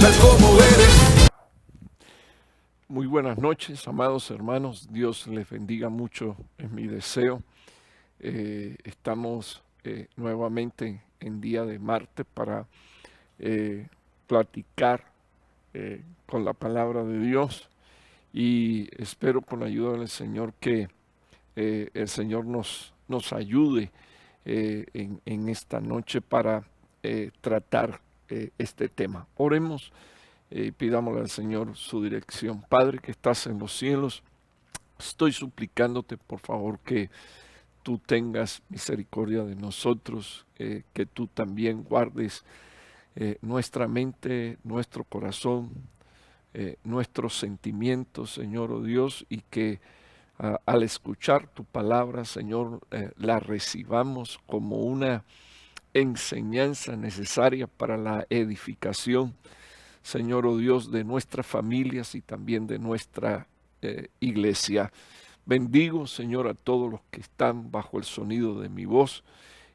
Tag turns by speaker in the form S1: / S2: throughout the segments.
S1: tal como eres.
S2: Muy buenas noches, amados hermanos. Dios les bendiga mucho, es mi deseo. Estamos nuevamente en día de martes para platicar con la palabra de Dios y espero con la ayuda del Señor que el Señor nos ayude en esta noche para tratar este tema. Oremos y pidámosle al Señor su dirección. Padre que estás en los cielos, estoy suplicándote por favor que tú tengas misericordia de nosotros, que tú también guardes nuestra mente, nuestro corazón, nuestros sentimientos, Señor, oh Dios, y que al escuchar tu palabra, Señor, la recibamos como una enseñanza necesaria para la edificación, Señor, oh Dios, de nuestras familias y también de nuestra iglesia. Bendigo, Señor, a todos los que están bajo el sonido de mi voz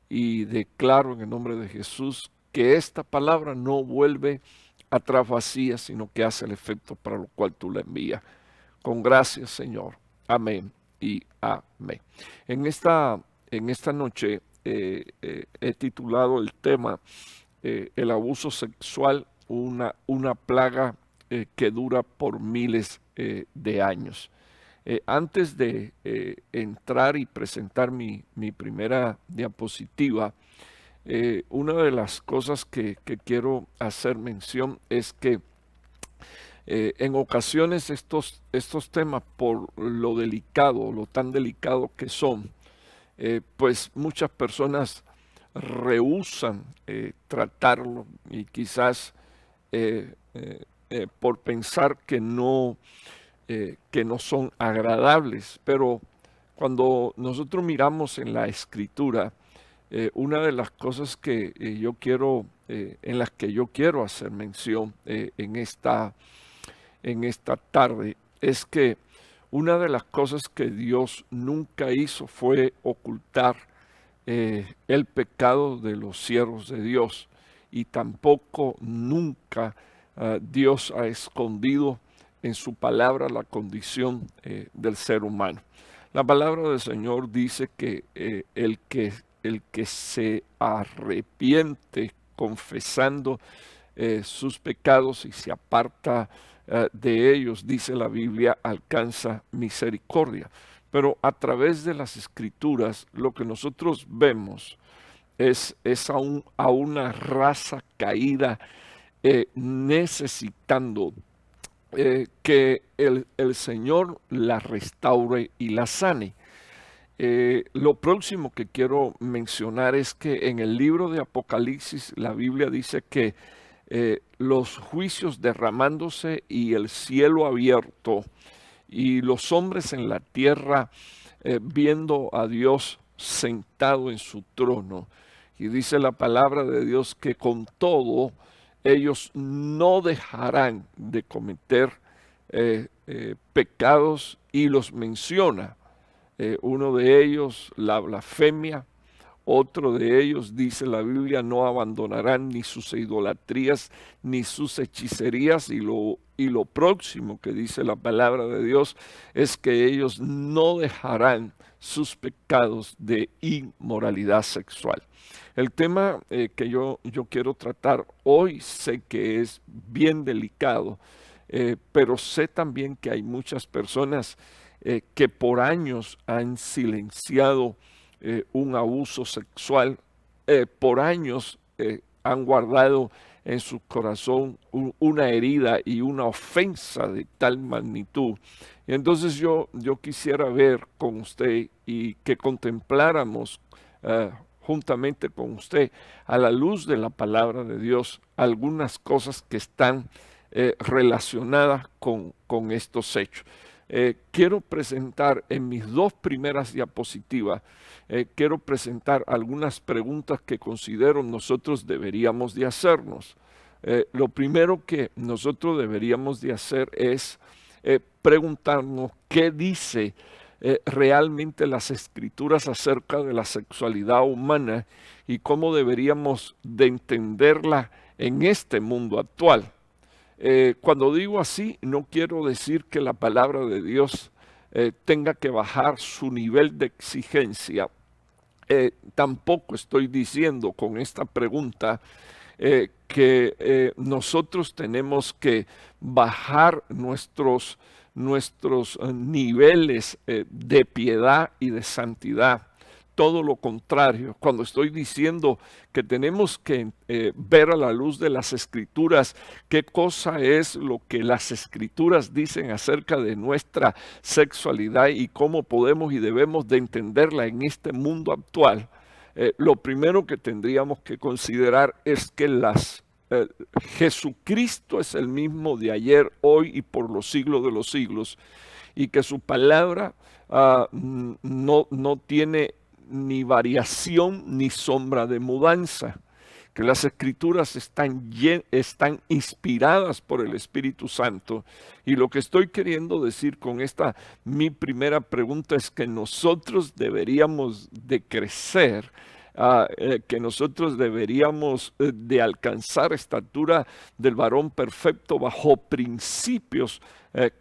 S2: y declaro en el nombre de Jesús que esta palabra no vuelve atrás vacía, sino que hace el efecto para lo cual tú la envías. Con gracias, Señor. Amén y amén. En esta noche he titulado el tema el abuso sexual, una plaga que dura por miles de años. Antes de entrar y presentar mi primera diapositiva, una de las cosas que quiero hacer mención es que en ocasiones estos temas, por lo delicado, lo tan delicado que son, pues muchas personas rehúsan tratarlo y quizás por pensar que no son agradables. Pero cuando nosotros miramos en la escritura, una de las cosas que en las que yo quiero hacer mención en esta tarde es que una de las cosas que Dios nunca hizo fue ocultar el pecado de los siervos de Dios, y tampoco nunca Dios ha escondido en su palabra la condición del ser humano. La palabra del Señor dice que el que se arrepiente confesando sus pecados y se aparta de ellos, dice la Biblia, alcanza misericordia. Pero a través de las escrituras lo que nosotros vemos es a una raza caída necesitando que el Señor la restaure y la sane. Lo próximo que quiero mencionar es que en el libro de Apocalipsis la Biblia dice que los juicios derramándose y el cielo abierto y los hombres en la tierra viendo a Dios sentado en su trono. Y dice la palabra de Dios que con todo ellos no dejarán de cometer pecados, y los menciona. Uno de ellos, la blasfemia. Otro de ellos, dice la Biblia, no abandonarán ni sus idolatrías ni sus hechicerías. Y lo próximo que dice la palabra de Dios es que ellos no dejarán sus pecados de inmoralidad sexual. El tema que yo quiero tratar hoy, sé que es bien delicado, pero sé también que hay muchas personas que por años han silenciado un abuso sexual, por años han guardado en su corazón una herida y una ofensa de tal magnitud. Y entonces yo quisiera ver con usted y que contempláramos juntamente con usted, a la luz de la palabra de Dios, algunas cosas que están relacionadas con estos hechos. Quiero presentar en mis dos primeras diapositivas, quiero presentar algunas preguntas que considero nosotros deberíamos de hacernos. Lo primero que nosotros deberíamos de hacer es preguntarnos qué dice realmente las escrituras acerca de la sexualidad humana y cómo deberíamos de entenderla en este mundo actual. Cuando digo así, no quiero decir que la palabra de Dios tenga que bajar su nivel de exigencia. Tampoco estoy diciendo con esta pregunta que nosotros tenemos que bajar nuestros niveles de piedad y de santidad. Todo lo contrario, cuando estoy diciendo que tenemos que ver a la luz de las Escrituras qué cosa es lo que las Escrituras dicen acerca de nuestra sexualidad y cómo podemos y debemos de entenderla en este mundo actual, lo primero que tendríamos que considerar es que Jesucristo es el mismo de ayer, hoy y por los siglos de los siglos, y que su palabra no tiene ni variación ni sombra de mudanza, que las Escrituras están inspiradas por el Espíritu Santo. Y lo que estoy queriendo decir con esta mi primera pregunta es que nosotros deberíamos de crecer, que nosotros deberíamos de alcanzar estatura del varón perfecto bajo principios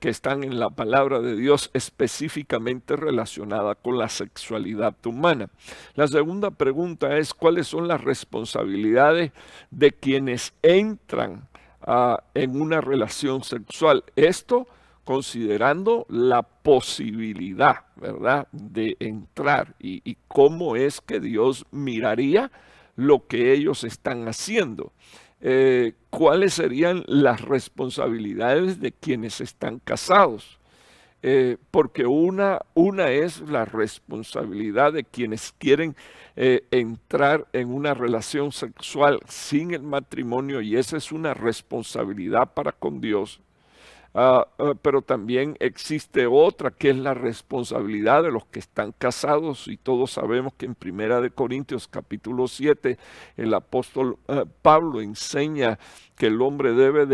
S2: que están en la palabra de Dios, específicamente relacionada con la sexualidad humana. La segunda pregunta es: ¿cuáles son las responsabilidades de quienes entran en una relación sexual? Esto considerando la posibilidad, ¿verdad?, de entrar y cómo es que Dios miraría lo que ellos están haciendo. ¿Cuáles serían las responsabilidades de quienes están casados? Porque una es la responsabilidad de quienes quieren entrar en una relación sexual sin el matrimonio, y esa es una responsabilidad para con Dios. Pero también existe otra que es la responsabilidad de los que están casados, y todos sabemos que en Primera de Corintios capítulo 7 el apóstol Pablo enseña que el hombre debe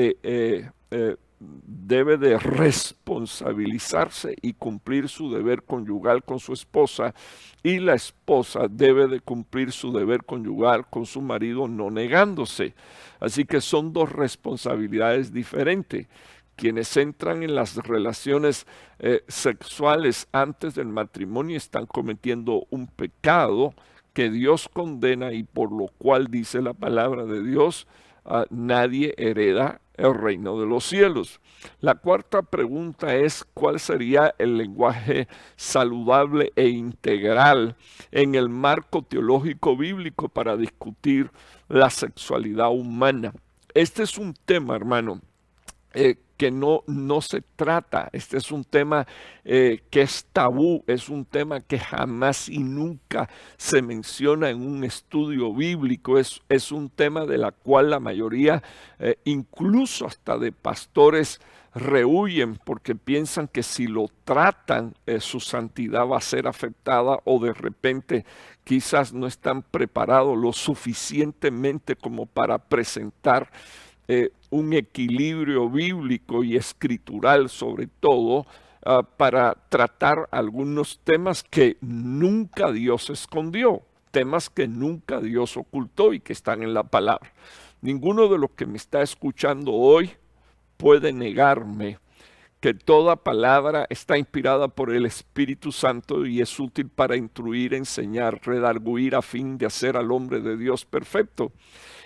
S2: de responsabilizarse y cumplir su deber conyugal con su esposa, y la esposa debe de cumplir su deber conyugal con su marido, no negándose. Así que son dos responsabilidades diferentes. Quienes entran en las relaciones sexuales antes del matrimonio están cometiendo un pecado que Dios condena, y por lo cual dice la palabra de Dios, nadie hereda el reino de los cielos. La cuarta pregunta es: ¿cuál sería el lenguaje saludable e integral en el marco teológico bíblico para discutir la sexualidad humana? Este es un tema, hermano, que no se trata. Este es un tema que es tabú, es un tema que jamás y nunca se menciona en un estudio bíblico, es un tema de la cual la mayoría, incluso hasta de pastores, rehuyen porque piensan que si lo tratan, su santidad va a ser afectada, o de repente quizás no están preparados lo suficientemente como para presentar un equilibrio bíblico y escritural, sobre todo, para tratar algunos temas que nunca Dios escondió, temas que nunca Dios ocultó y que están en la palabra. Ninguno de los que me está escuchando hoy puede negarme que toda palabra está inspirada por el Espíritu Santo y es útil para instruir, enseñar, redarguir, a fin de hacer al hombre de Dios perfecto.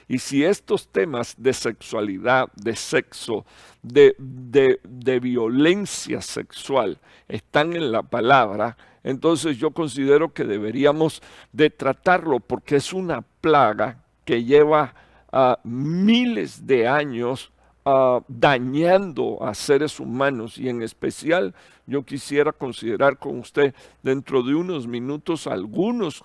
S2: Y si estos temas de sexualidad, de sexo, de violencia sexual están en la palabra, entonces yo considero que deberíamos de tratarlo, porque es una plaga que lleva miles de años dañando a seres humanos. Y en especial yo quisiera considerar con usted dentro de unos minutos algunos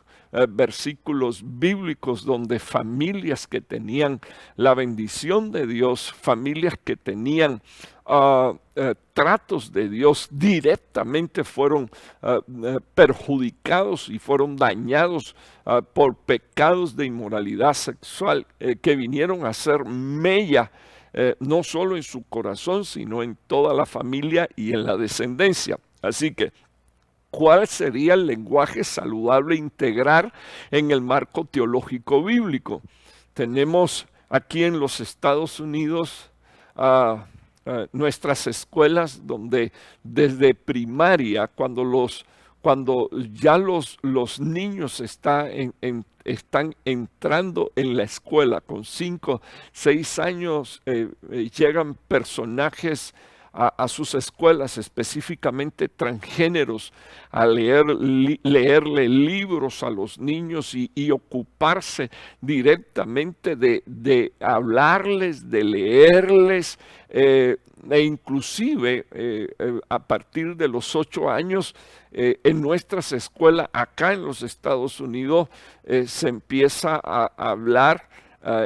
S2: versículos bíblicos donde familias que tenían la bendición de Dios, familias que tenían tratos de Dios, directamente fueron perjudicados y fueron dañados por pecados de inmoralidad sexual, que vinieron a hacer mella no solo en su corazón, sino en toda la familia y en la descendencia. Así que, ¿cuál sería el lenguaje saludable integrar en el marco teológico bíblico? Tenemos aquí en los Estados Unidos nuestras escuelas donde desde primaria, cuando ya los niños están entrando en la escuela con 5, 6 años, llegan personajes a sus escuelas, específicamente transgéneros, a leerle libros a los niños y ocuparse directamente de hablarles, de leerles, e inclusive a partir de los 8 años en nuestras escuelas acá en los Estados Unidos se empieza a hablar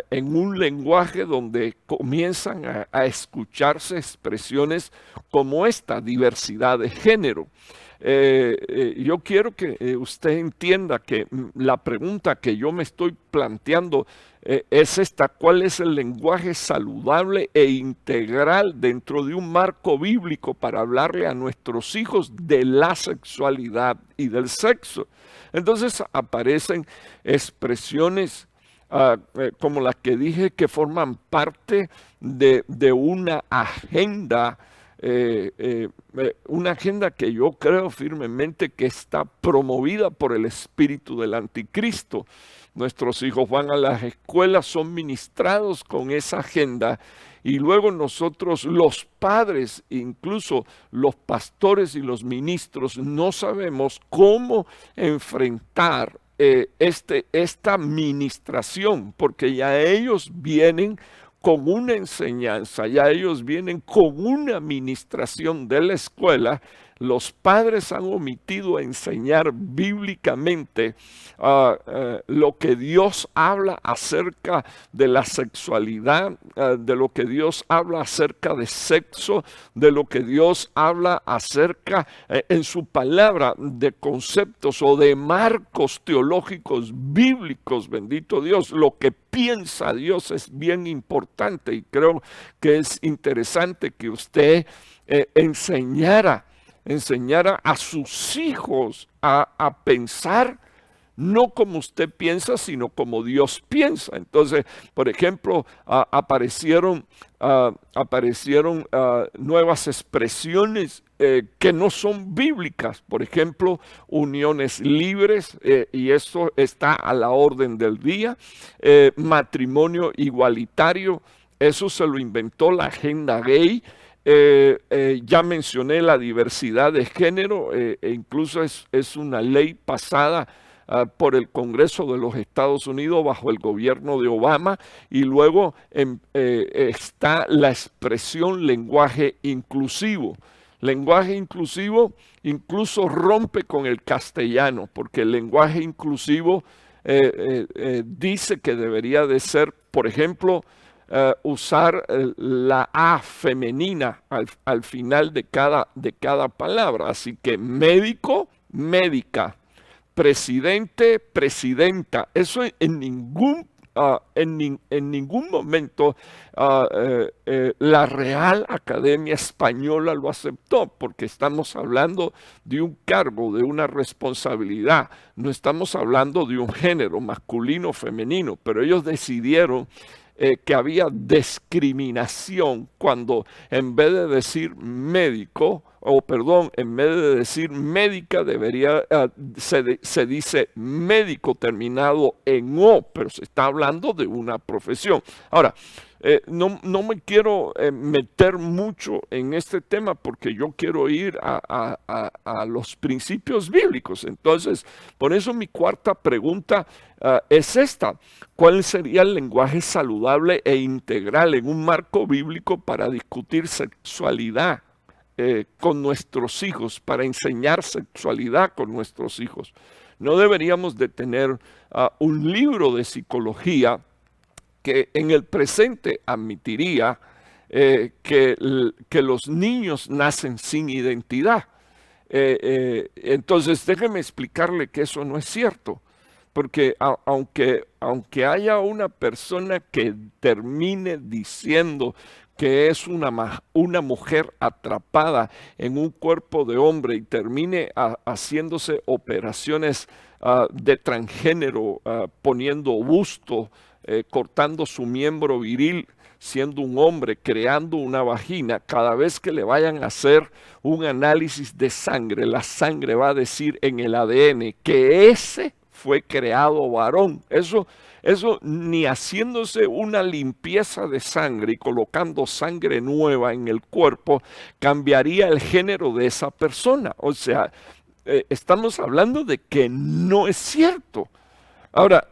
S2: en un lenguaje donde comienzan a escucharse expresiones como esta, diversidad de género. Yo quiero que usted entienda que la pregunta que yo me estoy planteando es esta: ¿cuál es el lenguaje saludable e integral dentro de un marco bíblico para hablarle a nuestros hijos de la sexualidad y del sexo? Entonces aparecen expresiones como las que dije, que forman parte de una agenda que yo creo firmemente que está promovida por el espíritu del anticristo. Nuestros hijos van a las escuelas, son ministrados con esa agenda, y luego nosotros, los padres, incluso los pastores y los ministros, no sabemos cómo enfrentar esta ministración, porque ya ellos vienen con una enseñanza, ya ellos vienen con una ministración de la escuela. Los padres han omitido enseñar bíblicamente lo que Dios habla acerca de la sexualidad, de lo que Dios habla acerca de sexo, de lo que Dios habla acerca en su palabra de conceptos o de marcos teológicos bíblicos. Bendito Dios, lo que piensa Dios es bien importante, y creo que es interesante que usted enseñara a sus hijos a pensar no como usted piensa, sino como Dios piensa. Entonces, por ejemplo, aparecieron nuevas expresiones que no son bíblicas. Por ejemplo, uniones libres, y eso está a la orden del día. Matrimonio igualitario, eso se lo inventó la agenda gay. Ya mencioné la diversidad de género, e incluso es una ley pasada por el Congreso de los Estados Unidos bajo el gobierno de Obama. Y luego está la expresión lenguaje inclusivo. Lenguaje inclusivo incluso rompe con el castellano, porque el lenguaje inclusivo dice que debería de ser, por ejemplo, usar la A femenina al final de cada palabra. Así que médico, médica; presidente, presidenta. Eso en ningún momento la Real Academia Española lo aceptó, porque estamos hablando de un cargo, de una responsabilidad. No estamos hablando de un género masculino o femenino, pero ellos decidieron que había discriminación cuando, en vez de decir médico, en vez de decir médica, se dice médico terminado en O, pero se está hablando de una profesión. Ahora, no me quiero meter mucho en este tema, porque yo quiero ir a los principios bíblicos. Entonces, por eso mi cuarta pregunta es esta: ¿cuál sería el lenguaje saludable e integral en un marco bíblico para discutir sexualidad con nuestros hijos, para enseñar sexualidad con nuestros hijos? No deberíamos de tener un libro de psicología que en el presente admitiría que los niños nacen sin identidad. Entonces, déjeme explicarle que eso no es cierto. Porque aunque haya una persona que termine diciendo que es una mujer atrapada en un cuerpo de hombre y termine haciéndose operaciones de transgénero, poniendo busto, cortando su miembro viril, siendo un hombre, creando una vagina, cada vez que le vayan a hacer un análisis de sangre, la sangre va a decir en el ADN que ese fue creado varón. Eso ni haciéndose una limpieza de sangre y colocando sangre nueva en el cuerpo, cambiaría el género de esa persona. O sea, estamos hablando de que no es cierto. Ahora,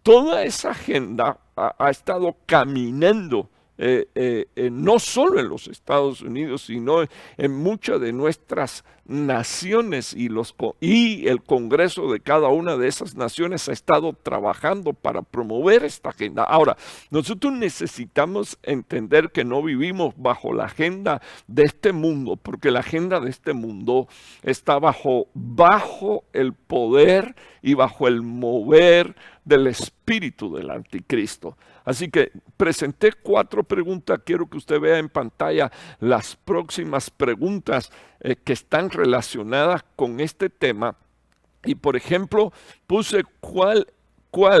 S2: toda esa agenda ha estado caminando, no solo en los Estados Unidos, sino en muchas de nuestras naciones y el Congreso de cada una de esas naciones ha estado trabajando para promover esta agenda. Ahora, nosotros necesitamos entender que no vivimos bajo la agenda de este mundo, porque la agenda de este mundo está bajo el poder y bajo el mover del espíritu del anticristo. Así que presenté 4 preguntas. Quiero que usted vea en pantalla las próximas preguntas que están relacionadas con este tema. Y por ejemplo, puse cuál,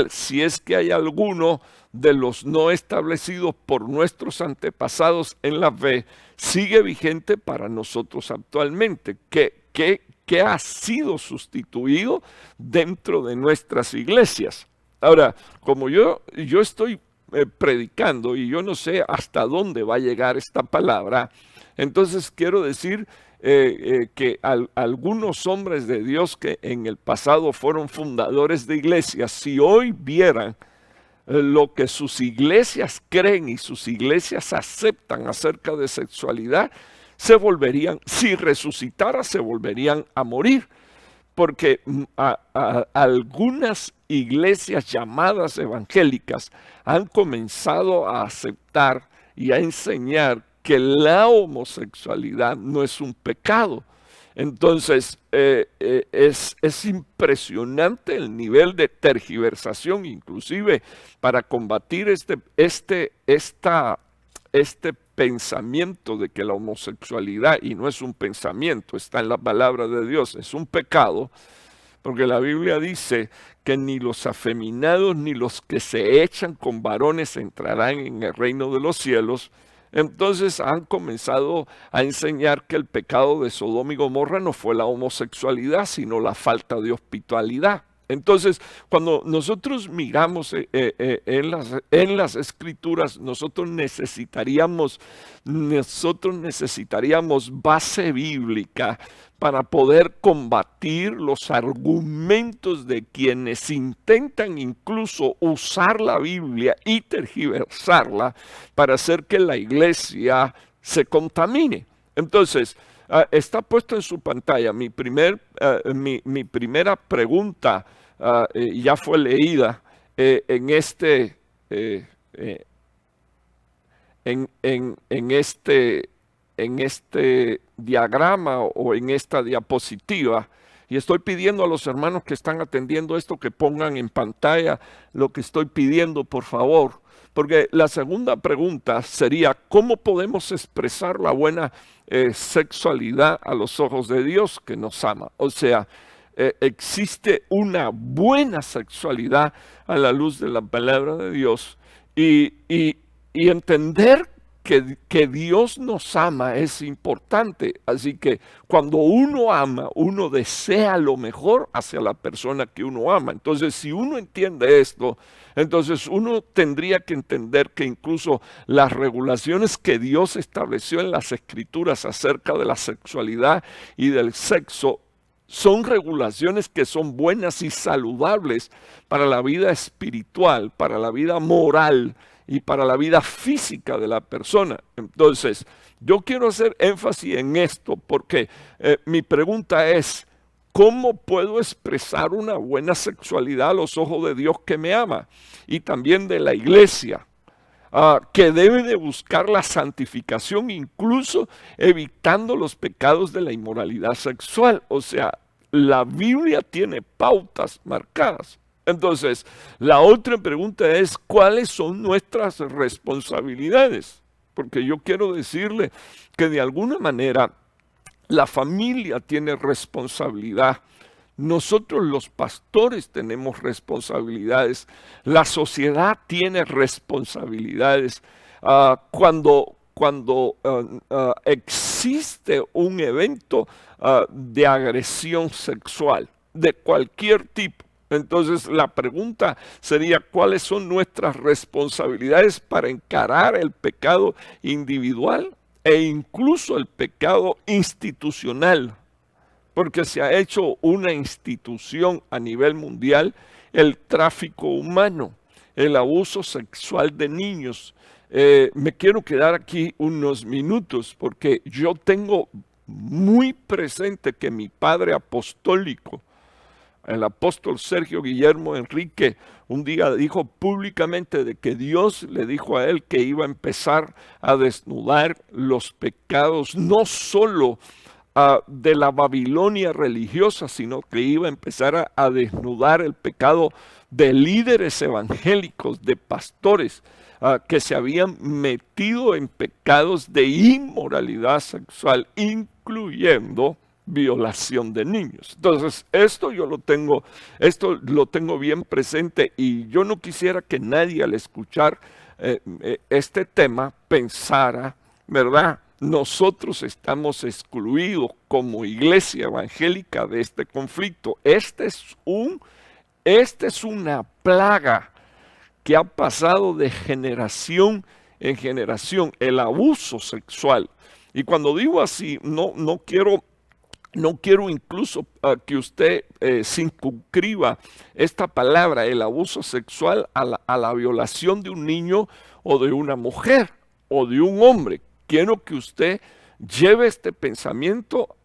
S2: si es que hay alguno de los no establecidos por nuestros antepasados en la fe, sigue vigente para nosotros actualmente. ¿Qué ha sido sustituido dentro de nuestras iglesias? Ahora, como yo estoy predicando y yo no sé hasta dónde va a llegar esta palabra, entonces quiero decir que algunos hombres de Dios que en el pasado fueron fundadores de iglesias, si hoy vieran lo que sus iglesias creen y sus iglesias aceptan acerca de sexualidad, si resucitara, se volverían a morir. Porque algunas iglesias llamadas evangélicas han comenzado a aceptar y a enseñar que la homosexualidad no es un pecado. Entonces, es impresionante el nivel de tergiversación, inclusive para combatir este pensamiento de que la homosexualidad, y no es un pensamiento, está en la palabra de Dios, es un pecado, porque la Biblia dice que ni los afeminados ni los que se echan con varones entrarán en el reino de los cielos. Entonces han comenzado a enseñar que el pecado de Sodoma y Gomorra no fue la homosexualidad, sino la falta de hospitalidad. Entonces, cuando nosotros miramos en las escrituras, nosotros necesitaríamos base bíblica para poder combatir los argumentos de quienes intentan incluso usar la Biblia y tergiversarla para hacer que la iglesia se contamine. Entonces, está puesto en su pantalla mi primera pregunta, ya fue leída en este diagrama o en esta diapositiva. Y estoy pidiendo a los hermanos que están atendiendo esto que pongan en pantalla lo que estoy pidiendo, por favor. Porque la segunda pregunta sería, ¿cómo podemos expresar la buena sexualidad a los ojos de Dios que nos ama? O sea, existe una buena sexualidad a la luz de la palabra de Dios y entender que Dios nos ama es importante. Así que cuando uno ama, uno desea lo mejor hacia la persona que uno ama. Entonces, si uno entiende esto, entonces uno tendría que entender que incluso las regulaciones que Dios estableció en las Escrituras acerca de la sexualidad y del sexo son regulaciones que son buenas y saludables para la vida espiritual, para la vida moral y para la vida física de la persona. Entonces, yo quiero hacer énfasis en esto porque mi pregunta es, ¿cómo puedo expresar una buena sexualidad a los ojos de Dios que me ama? Y también de la iglesia, que debe de buscar la santificación, incluso evitando los pecados de la inmoralidad sexual. O sea, la Biblia tiene pautas marcadas. Entonces, la otra pregunta es, ¿cuáles son nuestras responsabilidades? Porque yo quiero decirle que de alguna manera la familia tiene responsabilidad. Nosotros los pastores tenemos responsabilidades. La sociedad tiene responsabilidades. cuando existe un evento de agresión sexual de cualquier tipo. Entonces la pregunta sería, ¿cuáles son nuestras responsabilidades para encarar el pecado individual e incluso el pecado institucional? Porque se ha hecho una institución a nivel mundial, el tráfico humano, el abuso sexual de niños. Me quiero quedar aquí unos minutos porque yo tengo muy presente que mi padre apostólico, el apóstol Sergio Guillermo Enrique, un día dijo públicamente de que Dios le dijo a él que iba a empezar a desnudar los pecados, no solo de la Babilonia religiosa, sino que iba a empezar a desnudar el pecado de líderes evangélicos, de pastores, que se habían metido en pecados de inmoralidad sexual, incluyendo violación de niños. Entonces, esto lo tengo bien presente y yo no quisiera que nadie al escuchar este tema pensara, ¿verdad? Nosotros estamos excluidos como iglesia evangélica de este conflicto. Esta es una plaga que ha pasado de generación en generación, el abuso sexual. Y cuando digo así, no quiero incluso que usted circunscriba esta palabra, el abuso sexual, a la violación de un niño o de una mujer o de un hombre. Quiero que usted lleve este pensamiento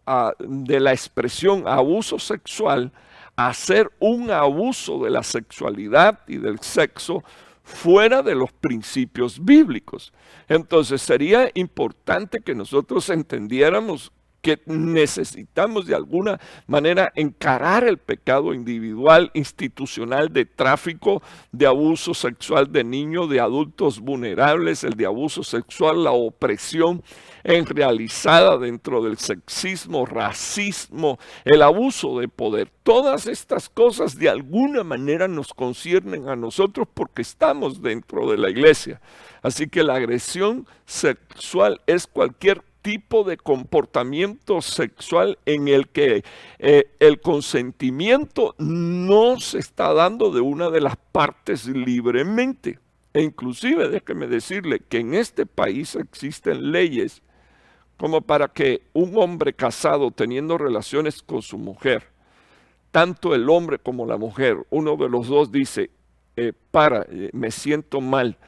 S2: de la expresión abuso sexual a ser un abuso de la sexualidad y del sexo fuera de los principios bíblicos. Entonces sería importante que nosotros entendiéramos que necesitamos de alguna manera encarar el pecado individual, institucional de tráfico, de abuso sexual de niños, de adultos vulnerables, el de abuso sexual, la opresión realizada dentro del sexismo, racismo, el abuso de poder. Todas estas cosas de alguna manera nos conciernen a nosotros porque estamos dentro de la iglesia. Así que la agresión sexual es cualquier tipo de comportamiento sexual en el que el consentimiento no se está dando de una de las partes libremente. E inclusive, déjeme decirle que en este país existen leyes como para que un hombre casado teniendo relaciones con su mujer, tanto el hombre como la mujer, uno de los dos dice, me siento mal,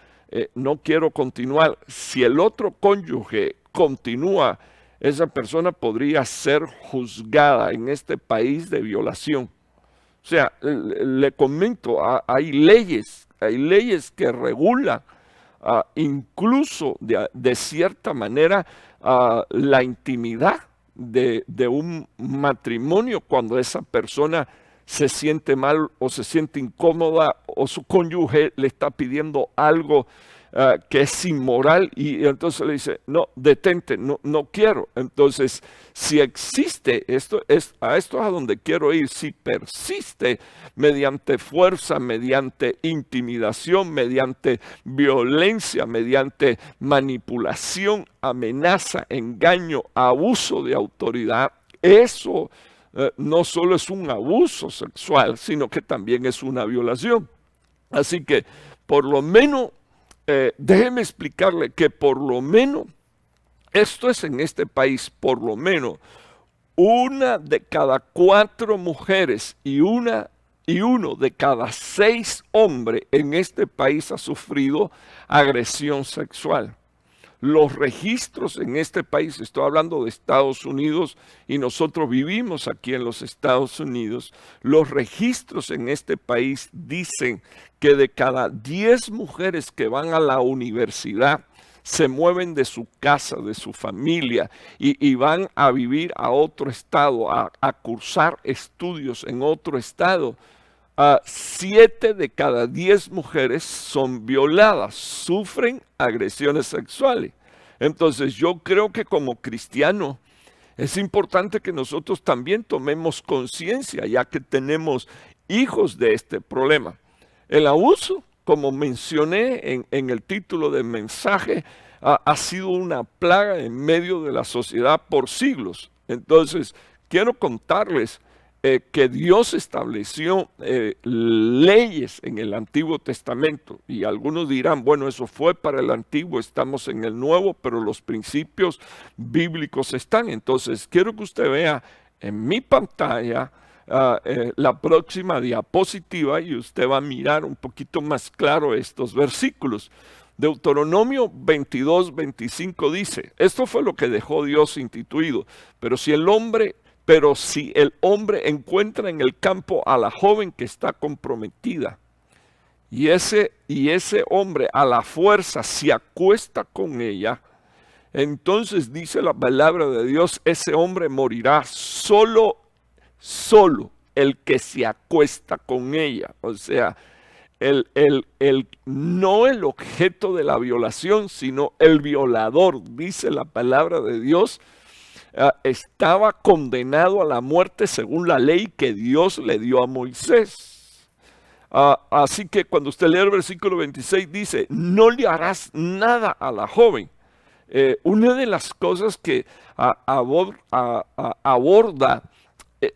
S2: no quiero continuar. Si el otro cónyuge continúa, esa persona podría ser juzgada en este país de violación. O sea, le comento, hay leyes que regulan incluso de cierta manera la intimidad de un matrimonio cuando esa persona se siente mal o se siente incómoda o su cónyuge le está pidiendo algo que es inmoral y entonces le dice, no, detente, no quiero. Entonces, si existe, esto es a donde quiero ir, si persiste mediante fuerza, mediante intimidación, mediante violencia, mediante manipulación, amenaza, engaño, abuso de autoridad, eso no solo es un abuso sexual, sino que también es una violación. Así que, por lo menos, déjeme explicarle que por lo menos, esto es en este país, por lo menos, 1 de cada 4 mujeres y uno de cada 6 hombres en este país ha sufrido agresión sexual. Los registros en este país, estoy hablando de Estados Unidos y nosotros vivimos aquí en los Estados Unidos, los registros en este país dicen que de cada 10 mujeres que van a la universidad, se mueven de su casa, de su familia y van a vivir a otro estado, a cursar estudios en otro estado. 7 de cada 10 mujeres son violadas, sufren agresiones sexuales. Entonces yo creo que como cristiano es importante que nosotros también tomemos conciencia, ya que tenemos hijos de este problema. El abuso como mencioné en el título del mensaje, ha sido una plaga en medio de la sociedad por siglos. Entonces, quiero contarles que Dios estableció leyes en el Antiguo Testamento. Y algunos dirán, bueno, eso fue para el Antiguo, estamos en el Nuevo, pero los principios bíblicos están. Entonces, quiero que usted vea en mi pantalla la próxima diapositiva y usted va a mirar un poquito más claro estos versículos. Deuteronomio 22, 25 dice, esto fue lo que dejó Dios instituido, pero si el hombre encuentra en el campo a la joven que está comprometida y ese hombre a la fuerza se acuesta con ella, entonces dice la palabra de Dios, ese hombre morirá solo el que se acuesta con ella. O sea, no el objeto de la violación, sino el violador, dice la palabra de Dios, estaba condenado a la muerte según la ley que Dios le dio a Moisés. Así que cuando usted lee el versículo 26 dice, no le harás nada a la joven. Una de las cosas que aborda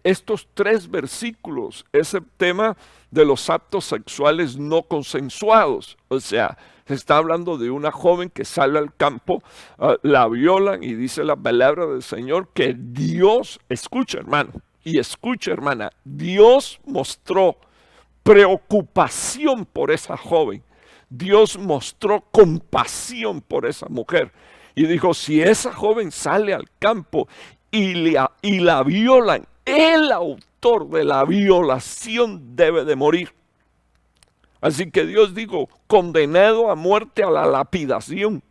S2: estos 3 versículos es el tema de los actos sexuales no consensuados. O sea, se está hablando de una joven que sale al campo, la violan y dice la palabra del Señor que Dios, escucha hermano y escucha hermana, Dios mostró preocupación por esa joven. Dios mostró compasión por esa mujer. Y dijo, si esa joven sale al campo y la violan, el autor de la violación debe de morir. Así que Dios dijo, condenado a muerte a la lapidación.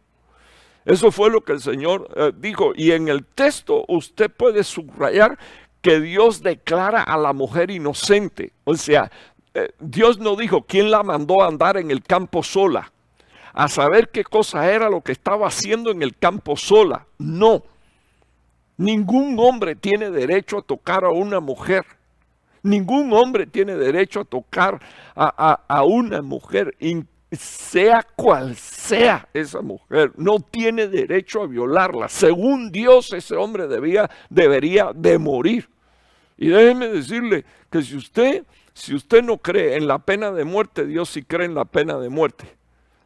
S2: Eso fue lo que el Señor dijo. Y en el texto usted puede subrayar que Dios declara a la mujer inocente. O sea, Dios no dijo quién la mandó a andar en el campo sola, a saber qué cosa era lo que estaba haciendo en el campo sola. No. Ningún hombre tiene derecho a tocar a una mujer. Ningún hombre tiene derecho a tocar a una mujer, sea cual sea esa mujer. No tiene derecho a violarla. Según Dios, ese hombre debería de morir. Y déjeme decirle que si usted no cree en la pena de muerte, Dios sí cree en la pena de muerte.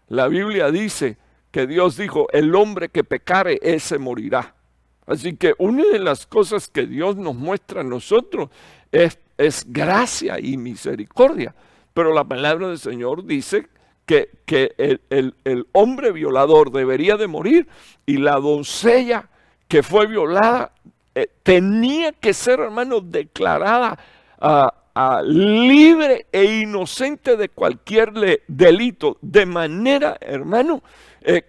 S2: La Biblia dice que Dios dijo, el hombre que pecare, ese morirá. Así que una de las cosas que Dios nos muestra a nosotros es gracia y misericordia. Pero la palabra del Señor dice que el hombre violador debería de morir y la doncella que fue violada tenía que ser, hermano, declarada libre e inocente de cualquier delito, de manera, hermano,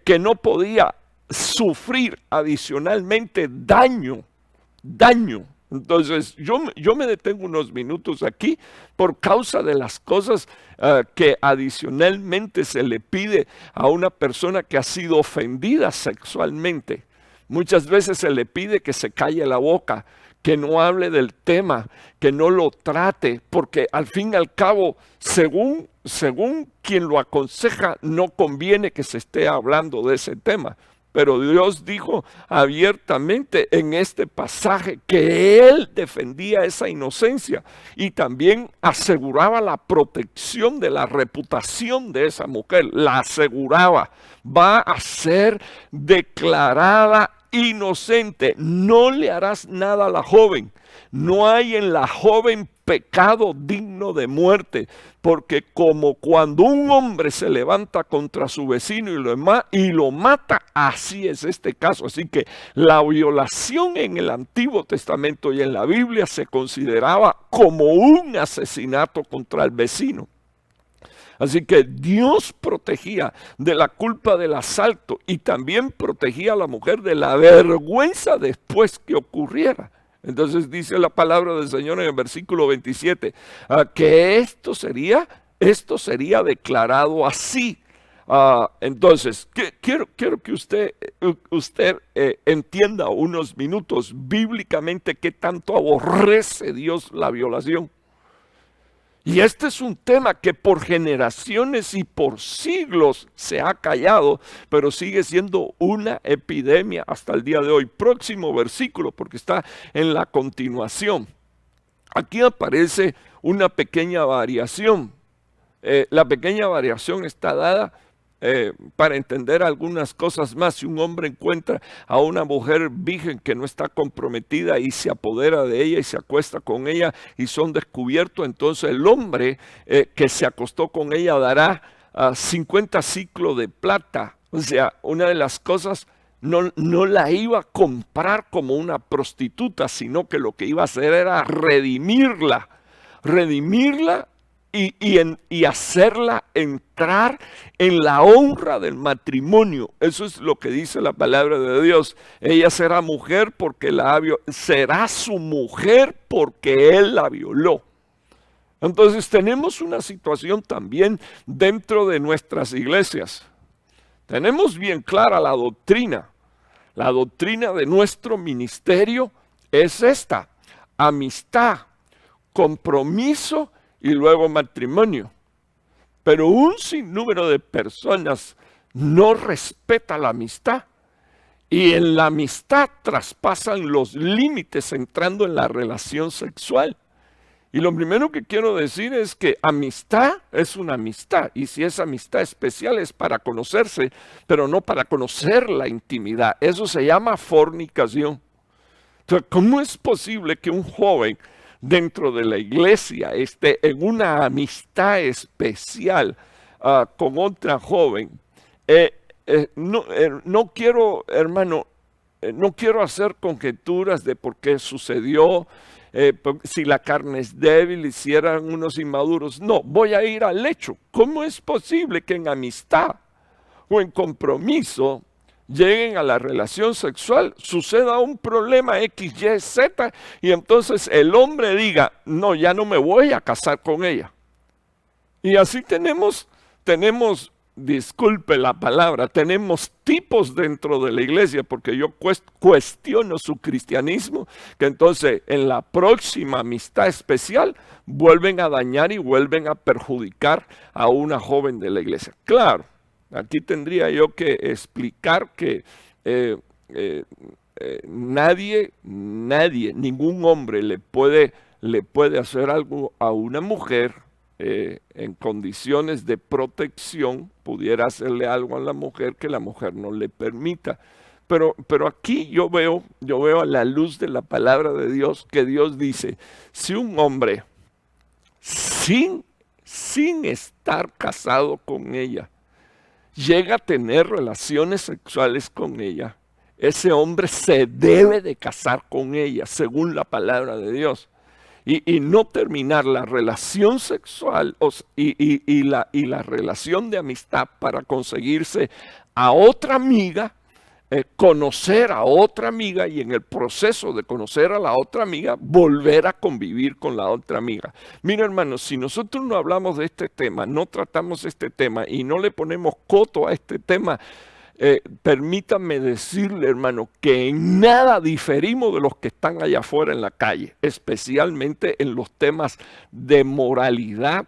S2: que no podía sufrir adicionalmente daño. Entonces, yo me detengo unos minutos aquí por causa de las cosas que adicionalmente se le pide a una persona que ha sido ofendida sexualmente. Muchas veces se le pide que se calle la boca, que no hable del tema, que no lo trate, porque al fin y al cabo, según quien lo aconseja, no conviene que se esté hablando de ese tema. Pero Dios dijo abiertamente en este pasaje que Él defendía esa inocencia y también aseguraba la protección de la reputación de esa mujer, la aseguraba, va a ser declarada inocente, no le harás nada a la joven, no hay en la joven pecado digno de muerte, porque como cuando un hombre se levanta contra su vecino y lo mata, así es este caso. Así que la violación en el Antiguo Testamento y en la Biblia se consideraba como un asesinato contra el vecino. Así que Dios protegía de la culpa del asalto y también protegía a la mujer de la vergüenza después que ocurriera. Entonces dice la palabra del Señor en el versículo 27, que esto sería declarado así. Entonces, quiero que usted entienda unos minutos bíblicamente qué tanto aborrece Dios la violación. Y este es un tema que por generaciones y por siglos se ha callado, pero sigue siendo una epidemia hasta el día de hoy. Próximo versículo, porque está en la continuación. Aquí aparece una pequeña variación. La pequeña variación está dada para entender algunas cosas más. Si un hombre encuentra a una mujer virgen que no está comprometida y se apodera de ella y se acuesta con ella y son descubiertos, entonces el hombre que se acostó con ella dará 50 ciclos de plata. O sea, una de las cosas no la iba a comprar como una prostituta, sino que lo que iba a hacer era redimirla y hacerla entrar en la honra del matrimonio. Eso es lo que dice la palabra de Dios. Ella será mujer porque será su mujer porque él la violó. Entonces tenemos una situación también dentro de nuestras iglesias. Tenemos bien clara la doctrina. La doctrina de nuestro ministerio es esta: amistad, compromiso y luego matrimonio. Pero un sinnúmero de personas no respeta la amistad y en la amistad traspasan los límites entrando en la relación sexual. Y lo primero que quiero decir es que amistad es una amistad, y si es amistad especial es para conocerse, pero no para conocer la intimidad. Eso se llama fornicación. Entonces, ¿cómo es posible que un joven dentro de la iglesia esté en una amistad especial con otra joven? No quiero, hermano, no quiero hacer conjeturas de por qué sucedió, si la carne es débil, si eran unos inmaduros. No, voy a ir al hecho. ¿Cómo es posible que en amistad o en compromiso lleguen a la relación sexual, suceda un problema X, Y, Z, y entonces el hombre diga, no, ya no me voy a casar con ella? Y así tenemos, disculpe la palabra, tenemos tipos dentro de la iglesia, porque yo cuestiono su cristianismo, que entonces en la próxima amistad especial vuelven a dañar y vuelven a perjudicar a una joven de la iglesia. Claro. Aquí tendría yo que explicar que ningún hombre le puede hacer algo a una mujer en condiciones de protección, pudiera hacerle algo a la mujer que la mujer no le permita. Pero aquí yo veo a la luz de la palabra de Dios que Dios dice, si un hombre sin estar casado con ella, llega a tener relaciones sexuales con ella, ese hombre se debe de casar con ella, según la palabra de Dios. Y no terminar la relación sexual y la relación de amistad para conseguirse a otra amiga, conocer a otra amiga y en el proceso de conocer a la otra amiga, volver a convivir con la otra amiga. Mira, hermanos, si nosotros no hablamos de este tema, no tratamos este tema y no le ponemos coto a este tema, permítame decirle, hermano, que en nada diferimos de los que están allá afuera en la calle, especialmente en los temas de moralidad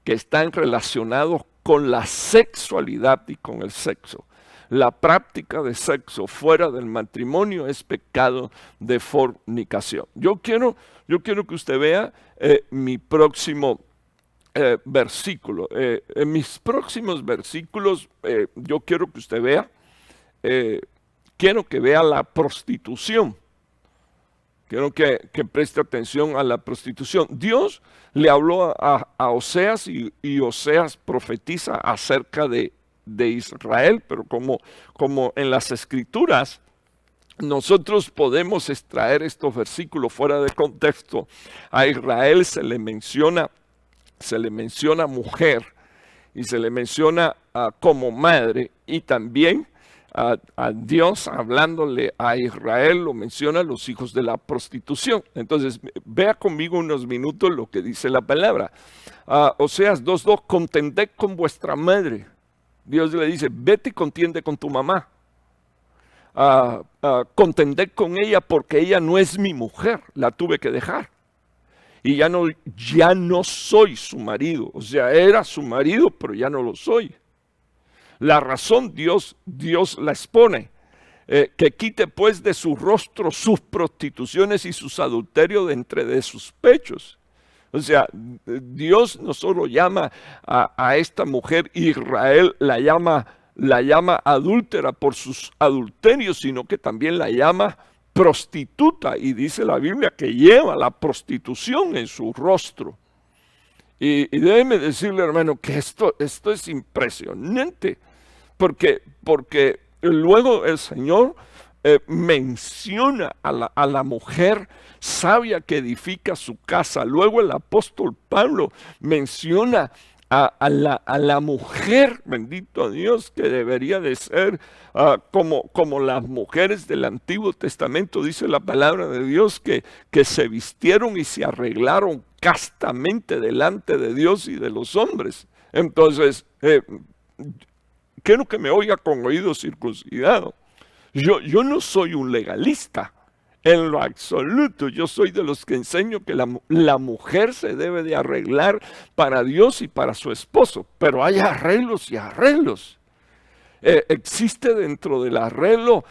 S2: que están relacionados con la sexualidad y con el sexo. La práctica de sexo fuera del matrimonio es pecado de fornicación. Yo quiero que usted vea mi próximo versículo. En mis próximos versículos yo quiero que usted vea, quiero que vea la prostitución. Quiero que preste atención a la prostitución. Dios le habló a Oseas y Oseas profetiza acerca de Israel, pero como en las escrituras nosotros podemos extraer estos versículos fuera de contexto. A Israel se le menciona mujer y se le menciona como madre, y también a Dios hablándole a Israel lo menciona los hijos de la prostitución. Entonces vea conmigo unos minutos lo que dice la palabra. Oseas 2:2, contended con vuestra madre. Dios le dice, vete y contiende con tu mamá. Contended con ella porque ella no es mi mujer, la tuve que dejar. y ya no soy su marido. O sea, era su marido, pero ya no lo soy. La razón Dios la expone. Que quite pues de su rostro sus prostituciones y sus adulterios de entre de sus pechos. O sea, Dios no solo llama a esta mujer, Israel la llama adúltera por sus adulterios, sino que también la llama prostituta. Y dice la Biblia que lleva la prostitución en su rostro. Y déjeme decirle, hermano, que esto es impresionante, porque luego el Señor menciona a la mujer sabia que edifica su casa. Luego el apóstol Pablo menciona a la mujer, bendito Dios, que debería de ser como las mujeres del Antiguo Testamento. Dice la palabra de Dios que se vistieron y se arreglaron castamente delante de Dios y de los hombres. Entonces, quiero que me oiga con oído circuncidado. Yo no soy un legalista, en lo absoluto. Yo soy de los que enseño que la mujer se debe de arreglar para Dios y para su esposo, pero hay arreglos y arreglos. Existe dentro del arreglo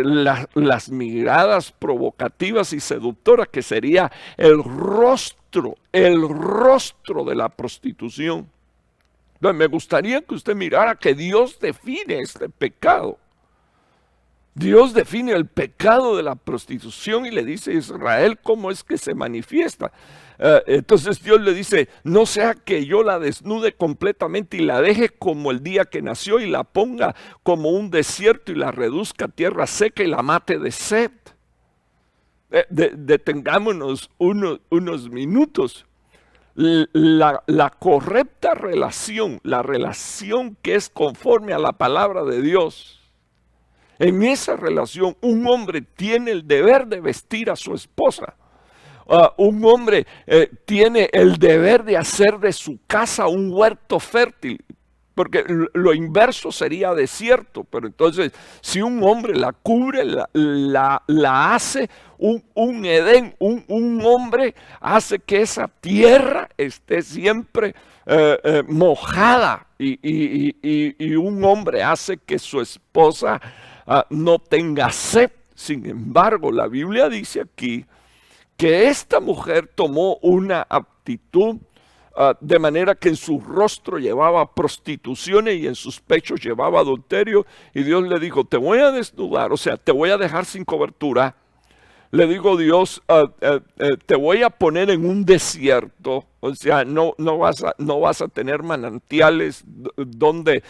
S2: las miradas provocativas y seductoras, que sería el rostro de la prostitución. Entonces, me gustaría que usted mirara que Dios define este pecado. Dios define el pecado de la prostitución y le dice a Israel cómo es que se manifiesta. Entonces Dios le dice, no sea que yo la desnude completamente y la deje como el día que nació y la ponga como un desierto y la reduzca a tierra seca y la mate de sed. Detengámonos unos minutos. La correcta relación, la relación que es conforme a la palabra de Dios. En esa relación, un hombre tiene el deber de vestir a su esposa. Un hombre tiene el deber de hacer de su casa un huerto fértil, porque lo inverso sería desierto. Pero entonces, si un hombre la cubre, la hace un Edén, un hombre hace que esa tierra esté siempre mojada, y un hombre hace que su esposa no tenga sed. Sin embargo, la Biblia dice aquí que esta mujer tomó una actitud de manera que en su rostro llevaba prostituciones y en sus pechos llevaba adulterio, y Dios le dijo, te voy a desnudar, o sea, te voy a dejar sin cobertura. Le digo Dios, te voy a poner en un desierto, o sea, no vas a tener manantiales donde,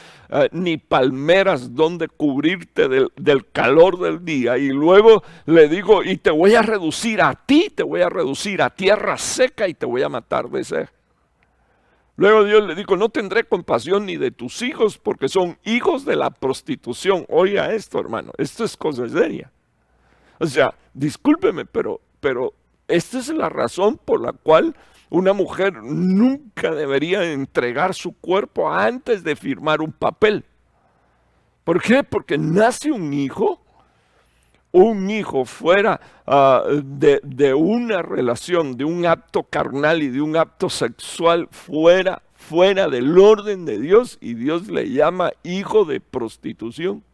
S2: ni palmeras donde cubrirte del calor del día. Y luego le digo, y te voy a reducir a ti, te voy a reducir a tierra seca y te voy a matar de sed. Luego Dios le dijo, no tendré compasión ni de tus hijos porque son hijos de la prostitución. Oiga esto, hermano, esto es cosa seria. O sea, discúlpeme, pero esta es la razón por la cual una mujer nunca debería entregar su cuerpo antes de firmar un papel. ¿Por qué? Porque nace un hijo fuera de una relación, de un acto carnal y de un acto sexual fuera del orden de Dios, y Dios le llama hijo de prostitución.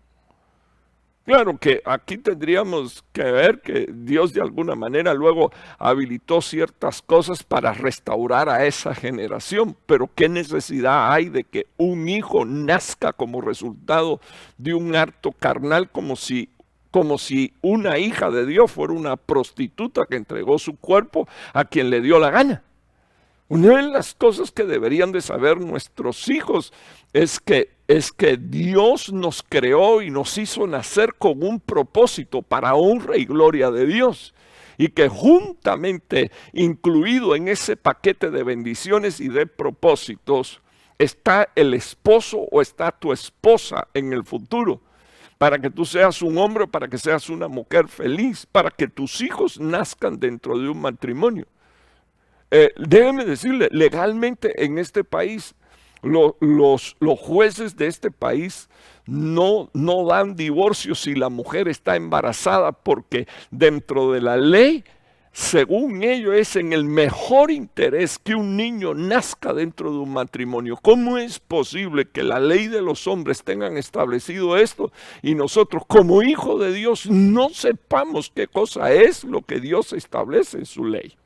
S2: Claro que aquí tendríamos que ver que Dios de alguna manera luego habilitó ciertas cosas para restaurar a esa generación, pero ¿qué necesidad hay de que un hijo nazca como resultado de un acto carnal, como si una hija de Dios fuera una prostituta que entregó su cuerpo a quien le dio la gana? Una de las cosas que deberían de saber nuestros hijos es que Dios nos creó y nos hizo nacer con un propósito para honra y gloria de Dios. Y que juntamente incluido en ese paquete de bendiciones y de propósitos está el esposo o está tu esposa en el futuro. Para que tú seas un hombre, para que seas una mujer feliz, para que tus hijos nazcan dentro de un matrimonio. Déjeme decirle, legalmente en este país, los jueces de este país no dan divorcio si la mujer está embarazada, porque dentro de la ley según ellos, es en el mejor interés que un niño nazca dentro de un matrimonio. ¿Cómo es posible que la ley de los hombres tengan establecido esto y nosotros como hijos de Dios no sepamos qué cosa es lo que Dios establece en su ley?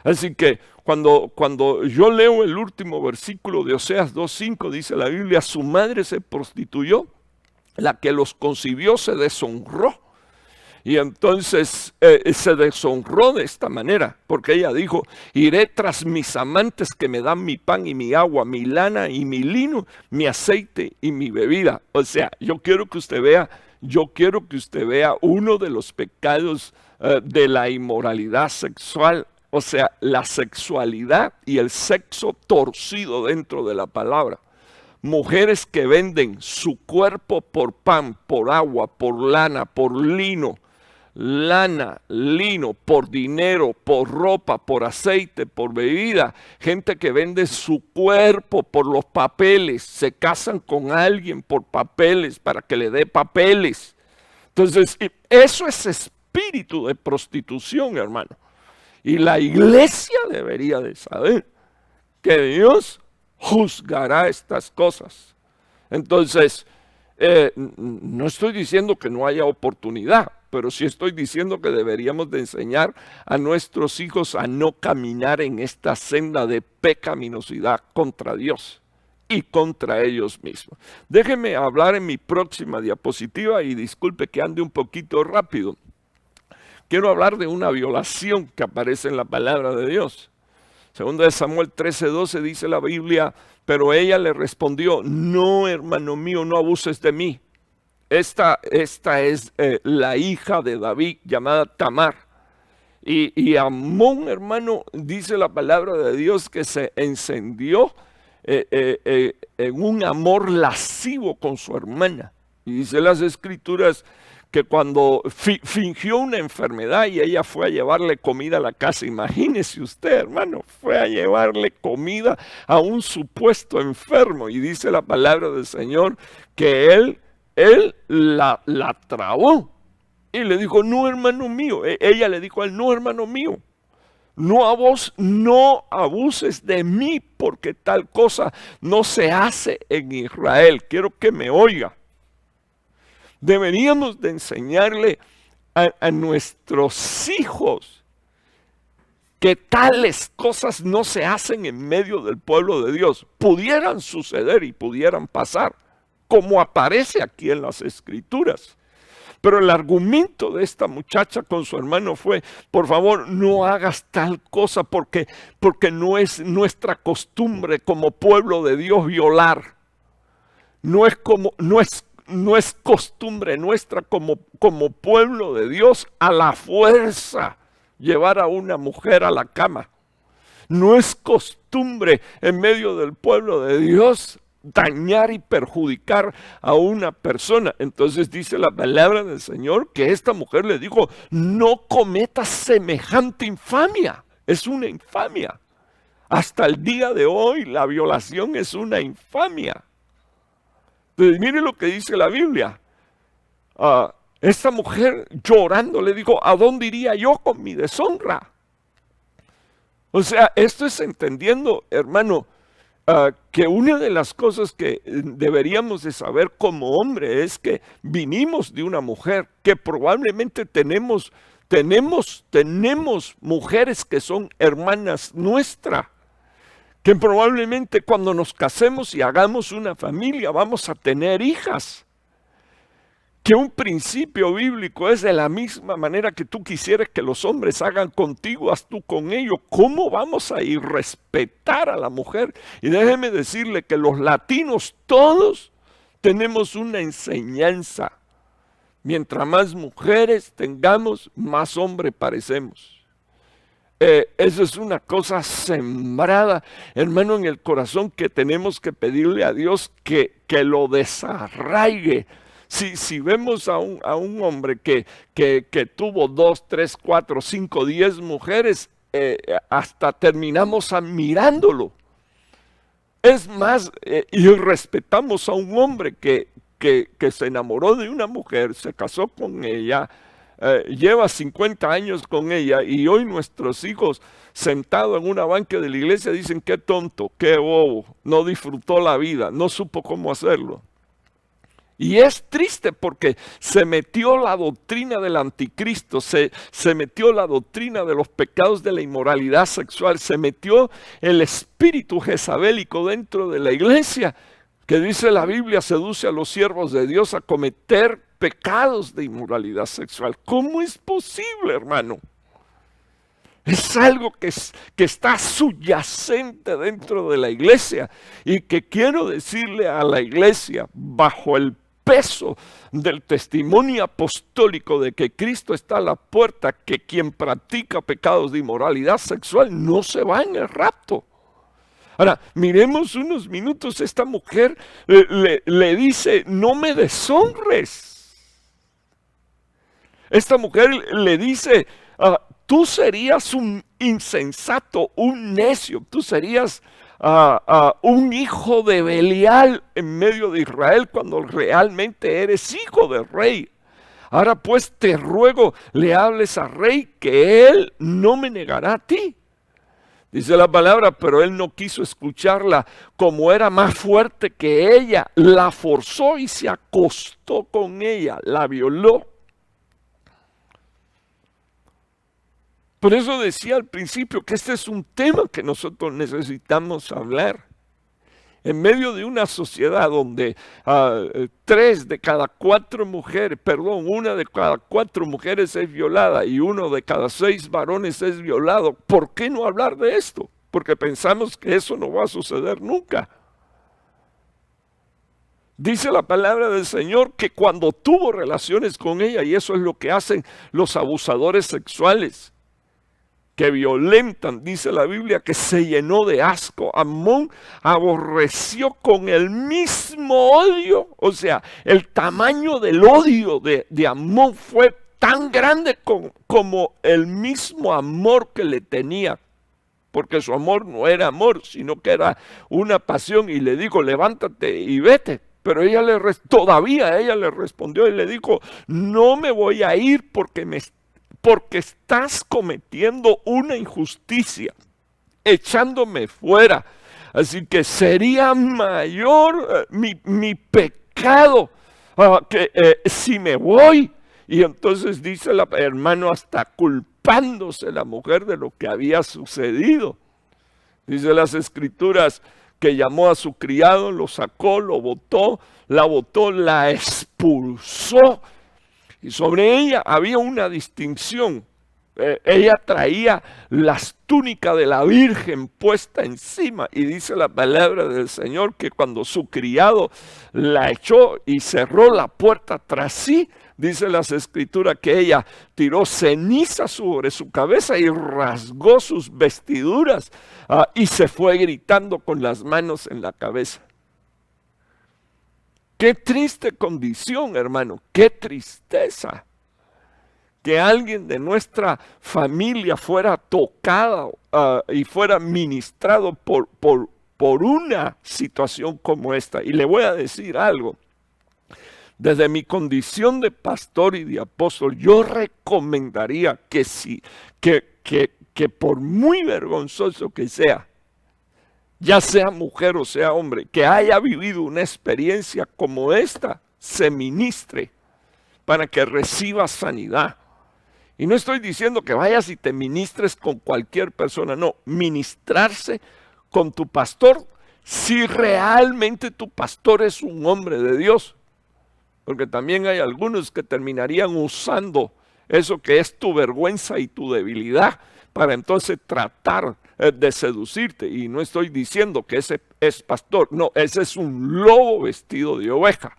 S2: Así que cuando yo leo el último versículo de Oseas 2:5, dice la Biblia, su madre se prostituyó, la que los concibió se deshonró. Y entonces se deshonró de esta manera, porque ella dijo, iré tras mis amantes que me dan mi pan y mi agua, mi lana y mi lino, mi aceite y mi bebida. O sea, yo quiero que usted vea uno de los pecados de la inmoralidad sexual. O sea, la sexualidad y el sexo torcido dentro de la palabra. Mujeres que venden su cuerpo por pan, por agua, por lana, por lino, por dinero, por ropa, por aceite, por bebida. Gente que vende su cuerpo por los papeles, se casan con alguien por papeles, para que le dé papeles. Entonces, eso es espíritu de prostitución, hermano. Y la iglesia debería de saber que Dios juzgará estas cosas. Entonces, no estoy diciendo que no haya oportunidad, pero sí estoy diciendo que deberíamos de enseñar a nuestros hijos a no caminar en esta senda de pecaminosidad contra Dios y contra ellos mismos. Déjenme hablar en mi próxima diapositiva y disculpe que ande un poquito rápido. Quiero hablar de una violación que aparece en la palabra de Dios. Segunda de Samuel 13:12 dice la Biblia, pero ella le respondió, no, hermano mío, no abuses de mí. Esta es la hija de David llamada Tamar. Y Amón, hermano, dice la palabra de Dios que se encendió en un amor lascivo con su hermana. Y dice las escrituras que cuando fingió una enfermedad y ella fue a llevarle comida a la casa, imagínese usted, hermano, fue a llevarle comida a un supuesto enfermo. Y dice la palabra del Señor que él la trabó y le dijo, no, hermano mío. Ella le dijo a él, no, hermano mío, no abuses de mí, porque tal cosa no se hace en Israel. Quiero que me oiga. Deberíamos de enseñarle a nuestros hijos que tales cosas no se hacen en medio del pueblo de Dios. Pudieran suceder y pudieran pasar, como aparece aquí en las Escrituras. Pero el argumento de esta muchacha con su hermano fue, por favor, no hagas tal cosa porque no es nuestra costumbre como pueblo de Dios violar. No es costumbre nuestra como pueblo de Dios a la fuerza llevar a una mujer a la cama. No es costumbre en medio del pueblo de Dios dañar y perjudicar a una persona. Entonces dice la palabra del Señor que esta mujer le dijo, no cometas semejante infamia. Es una infamia. Hasta el día de hoy la violación es una infamia. Entonces, mire lo que dice la Biblia. Esta mujer llorando le dijo, ¿a dónde iría yo con mi deshonra? O sea, esto es entendiendo, hermano, que una de las cosas que deberíamos de saber como hombre es que vinimos de una mujer, que probablemente tenemos mujeres que son hermanas nuestras, que probablemente cuando nos casemos y hagamos una familia vamos a tener hijas. Que un principio bíblico es de la misma manera que tú quisieras que los hombres hagan contigo, haz tú con ellos. ¿Cómo vamos a irrespetar a la mujer? Y déjeme decirle que los latinos todos tenemos una enseñanza. Mientras más mujeres tengamos, más hombres parecemos. Eso es una cosa sembrada, hermano, en el corazón, que tenemos que pedirle a Dios que lo desarraigue. Si vemos a un hombre que tuvo 2, 3, 4, 5, 10 mujeres, hasta terminamos admirándolo. Es más, y respetamos a un hombre que se enamoró de una mujer, se casó con ella, lleva 50 años con ella y hoy nuestros hijos sentados en una banca de la iglesia dicen qué tonto, qué bobo, no disfrutó la vida, no supo cómo hacerlo. Y es triste porque se metió la doctrina del anticristo, se metió la doctrina de los pecados de la inmoralidad sexual, se metió el espíritu jezabélico dentro de la iglesia, que dice la Biblia, seduce a los siervos de Dios a cometer pecados de inmoralidad sexual. ¿Cómo es posible, hermano? Es algo que está subyacente dentro de la iglesia y que quiero decirle a la iglesia, bajo el peso del testimonio apostólico de que Cristo está a la puerta, que quien practica pecados de inmoralidad sexual no se va en el rapto. Ahora, miremos unos minutos, esta mujer le dice, no me deshonres. Esta mujer le dice, tú serías un insensato, un necio, tú serías un hijo de Belial en medio de Israel cuando realmente eres hijo del rey. Ahora pues te ruego, le hables al rey que él no me negará a ti. Dice la palabra, pero él no quiso escucharla, como era más fuerte que ella, la forzó y se acostó con ella, la violó. Por eso decía al principio que este es un tema que nosotros necesitamos hablar. En medio de una sociedad donde una de cada cuatro mujeres es violada y 1 de cada 6 varones es violado, ¿por qué no hablar de esto? Porque pensamos que eso no va a suceder nunca. Dice la palabra del Señor que cuando tuvo relaciones con ella, y eso es lo que hacen los abusadores sexuales, que violentan, dice la Biblia, que se llenó de asco. Amón aborreció con el mismo odio, o sea, el tamaño del odio de Amón fue tan grande como el mismo amor que le tenía, porque su amor no era amor, sino que era una pasión, y le dijo, levántate y vete. Pero todavía ella le respondió y le dijo, no me voy a ir porque estás cometiendo una injusticia, echándome fuera. Así que sería mayor mi pecado si me voy. Y entonces dice la hermano, hasta culpándose la mujer de lo que había sucedido. Dice las escrituras que llamó a su criado, lo sacó, la botó, la expulsó. Y sobre ella había una distinción. Ella traía las túnicas de la Virgen puesta encima. Y dice la palabra del Señor que cuando su criado la echó y cerró la puerta tras sí, dice las escrituras que ella tiró ceniza sobre su cabeza y rasgó sus vestiduras y se fue gritando con las manos en la cabeza. Qué triste condición, hermano, qué tristeza que alguien de nuestra familia fuera tocado y fuera ministrado por una situación como esta. Y le voy a decir algo, desde mi condición de pastor y de apóstol, yo recomendaría que por muy vergonzoso que sea, ya sea mujer o sea hombre, que haya vivido una experiencia como esta, se ministre para que reciba sanidad. Y no estoy diciendo que vayas y te ministres con cualquier persona, no, ministrarse con tu pastor si realmente tu pastor es un hombre de Dios. Porque también hay algunos que terminarían usando eso que es tu vergüenza y tu debilidad para entonces tratar de seducirte. Y no estoy diciendo que ese es pastor, no, ese es un lobo vestido de oveja.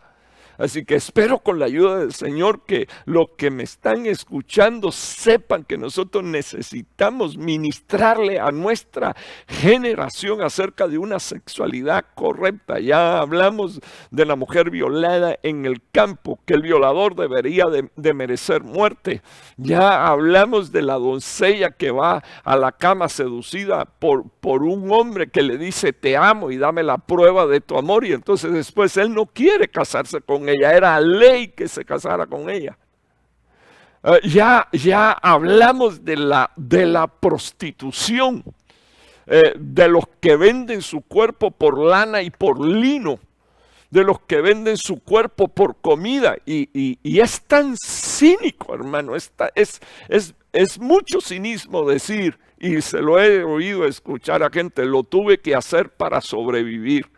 S2: Así que espero con la ayuda del Señor que los que me están escuchando sepan que nosotros necesitamos ministrarle a nuestra generación acerca de una sexualidad correcta. Ya hablamos de la mujer violada en el campo, que el violador debería de merecer muerte. Ya hablamos de la doncella que va a la cama seducida por un hombre que le dice te amo y dame la prueba de tu amor, y entonces después él no quiere casarse con ella, era ley que se casara con ella. Ya hablamos de la prostitución, de los que venden su cuerpo por lana y por lino, de los que venden su cuerpo por comida. Y es tan cínico, hermano, es mucho cinismo decir, y se lo he oído escuchar a gente, lo tuve que hacer para sobrevivir.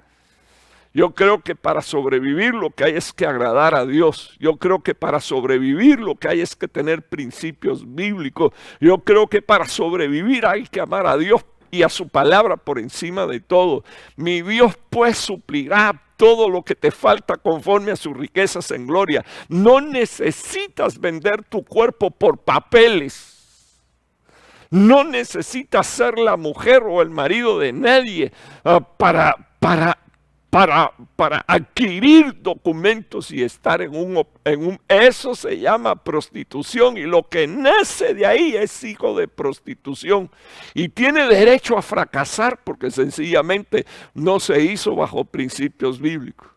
S2: Yo creo que para sobrevivir lo que hay es que agradar a Dios. Yo creo que para sobrevivir lo que hay es que tener principios bíblicos. Yo creo que para sobrevivir hay que amar a Dios y a su palabra por encima de todo. Mi Dios pues suplirá todo lo que te falta conforme a sus riquezas en gloria. No necesitas vender tu cuerpo por papeles. No necesitas ser la mujer o el marido de nadie para adquirir documentos y estar eso se llama prostitución, y lo que nace de ahí es hijo de prostitución y tiene derecho a fracasar porque sencillamente no se hizo bajo principios bíblicos.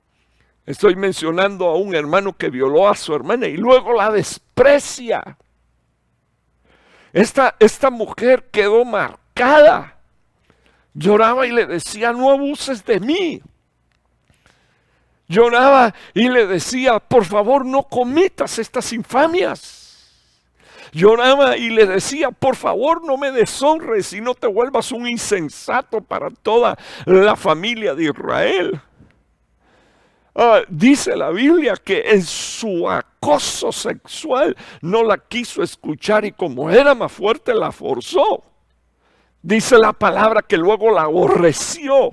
S2: Estoy mencionando a un hermano que violó a su hermana y luego la desprecia. Esta mujer quedó marcada. Lloraba y le decía, no abuses de mí. Lloraba y le decía, por favor no cometas estas infamias. Lloraba y le decía, por favor no me deshonres y no te vuelvas un insensato para toda la familia de Israel. Dice la Biblia que en su acoso sexual no la quiso escuchar y como era más fuerte la forzó. Dice la palabra que luego la aborreció.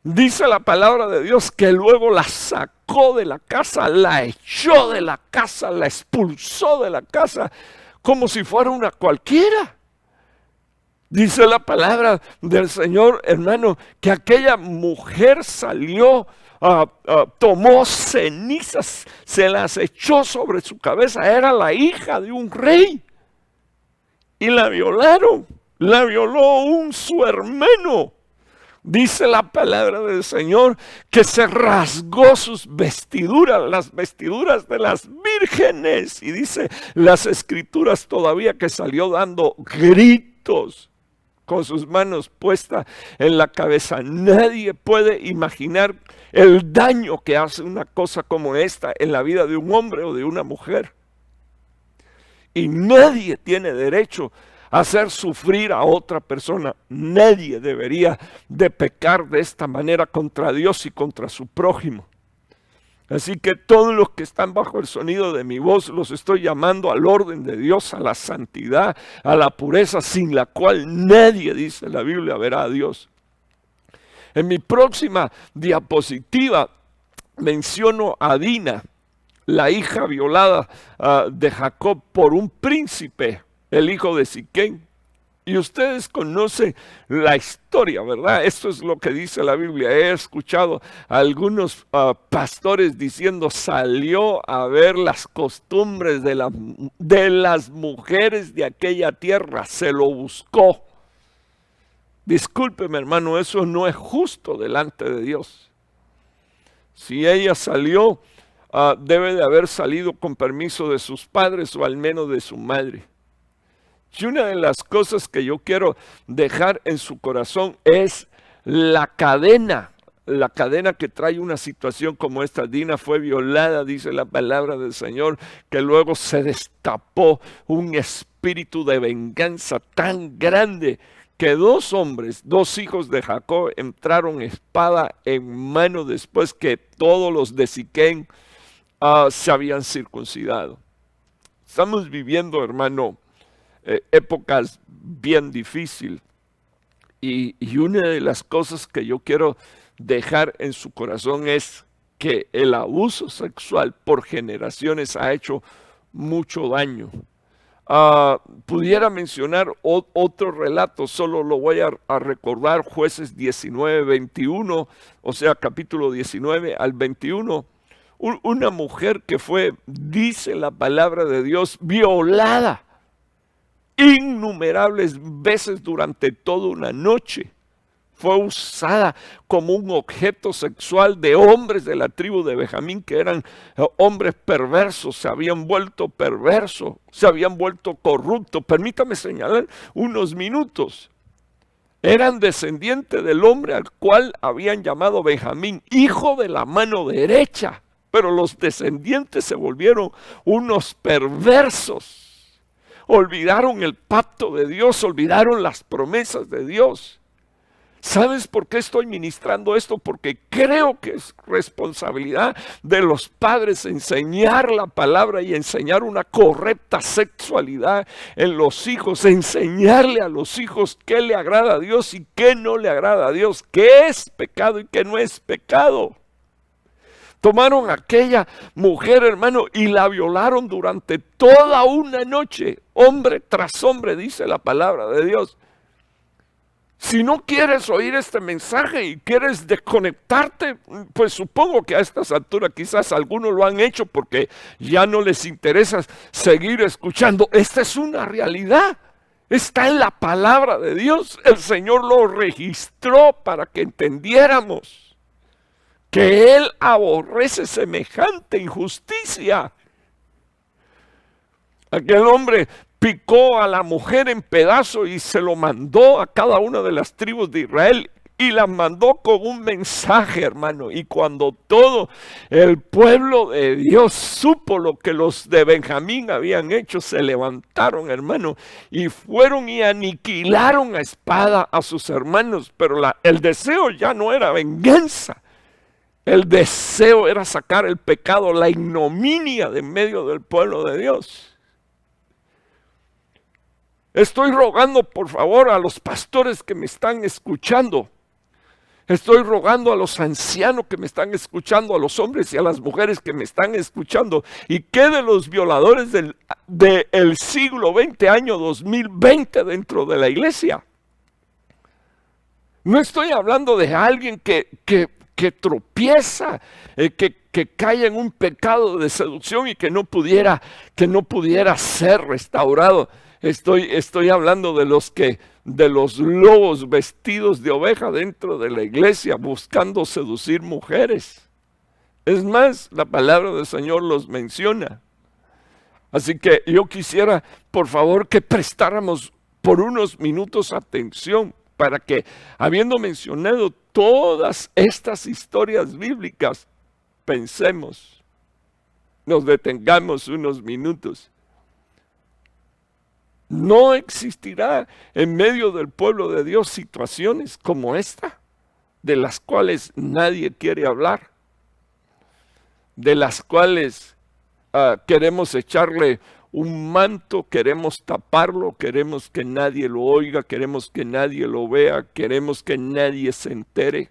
S2: Dice la palabra de Dios que luego la sacó de la casa, la echó de la casa, la expulsó de la casa, como si fuera una cualquiera. Dice la palabra del Señor, hermano, que aquella mujer salió, tomó cenizas, se las echó sobre su cabeza, era la hija de un rey. Y la violaron, la violó su hermano. Dice la palabra del Señor que se rasgó sus vestiduras, las vestiduras de las vírgenes. Y dice las escrituras todavía que salió dando gritos con sus manos puestas en la cabeza. Nadie puede imaginar el daño que hace una cosa como esta en la vida de un hombre o de una mujer. Y nadie tiene derecho hacer sufrir a otra persona. Nadie debería de pecar de esta manera contra Dios y contra su prójimo. Así que todos los que están bajo el sonido de mi voz los estoy llamando al orden de Dios, a la santidad, a la pureza, sin la cual nadie, dice la Biblia, verá a Dios. En mi próxima diapositiva menciono a Dina, la hija violada de Jacob por un príncipe, el hijo de Siquén. Y ustedes conocen la historia, ¿verdad? Esto es lo que dice la Biblia. He escuchado a algunos pastores diciendo, salió a ver las costumbres de las mujeres de aquella tierra, se lo buscó. Discúlpeme, hermano, eso no es justo delante de Dios. Si ella salió, debe de haber salido con permiso de sus padres o al menos de su madre. Y una de las cosas que yo quiero dejar en su corazón es la cadena que trae una situación como esta. Dina fue violada, dice la palabra del Señor, que luego se destapó un espíritu de venganza tan grande que dos hombres, dos hijos de Jacob, entraron espada en mano después que todos los de Siquén se habían circuncidado. Estamos viviendo, hermano, épocas bien difíciles y una de las cosas que yo quiero dejar en su corazón es que el abuso sexual por generaciones ha hecho mucho daño. Pudiera mencionar otro relato, solo lo voy a recordar, Jueces 19, 21, o sea, capítulo 19 al 21. Una mujer que fue, dice la palabra de Dios, violada innumerables veces durante toda una noche. fue usada como un objeto sexual de hombres de la tribu de Benjamín que eran hombres perversos, se habían vuelto perversos, se habían vuelto corruptos. Permítame señalar unos minutos. Eran descendientes del hombre al cual habían llamado Benjamín, hijo de la mano derecha. Pero los descendientes se volvieron unos perversos. Olvidaron el pacto de Dios, olvidaron las promesas de Dios. ¿Sabes por qué estoy ministrando esto? Porque creo que es responsabilidad de los padres enseñar la palabra y enseñar una correcta sexualidad en los hijos, enseñarle a los hijos qué le agrada a Dios y qué no le agrada a Dios, qué es pecado y qué no es pecado. Tomaron a aquella mujer, hermano, y la violaron durante toda una noche, hombre tras hombre, dice la palabra de Dios. Si no quieres oír este mensaje y quieres desconectarte, pues supongo que a estas alturas quizás algunos lo han hecho porque ya no les interesa seguir escuchando. Esta es una realidad, está en la palabra de Dios. El Señor lo registró para que entendiéramos que Él aborrece semejante injusticia. Aquel hombre picó a la mujer en pedazos y se lo mandó a cada una de las tribus de Israel y las mandó con un mensaje, hermano. Y cuando todo el pueblo de Dios supo lo que los de Benjamín habían hecho, se levantaron, hermano, y fueron y aniquilaron a espada a sus hermanos. Pero el deseo ya no era venganza. El deseo era sacar el pecado, la ignominia de en medio del pueblo de Dios. Estoy rogando, por favor, a los pastores que me están escuchando. Estoy rogando a los ancianos que me están escuchando, a los hombres y a las mujeres que me están escuchando. ¿Y qué de los violadores del siglo XX, año 2020 dentro de la iglesia? No estoy hablando de alguien que tropieza, que cae en un pecado de seducción y que no pudiera ser restaurado. Estoy hablando de los lobos vestidos de oveja dentro de la iglesia buscando seducir mujeres. Es más, la palabra del Señor los menciona. Así que yo quisiera, por favor, que prestáramos por unos minutos atención para que, habiendo mencionado todas estas historias bíblicas, pensemos, nos detengamos unos minutos. No existirá en medio del pueblo de Dios situaciones como esta, de las cuales nadie quiere hablar, de las cuales queremos echarle un manto, queremos taparlo, queremos que nadie lo oiga, queremos que nadie lo vea, queremos que nadie se entere.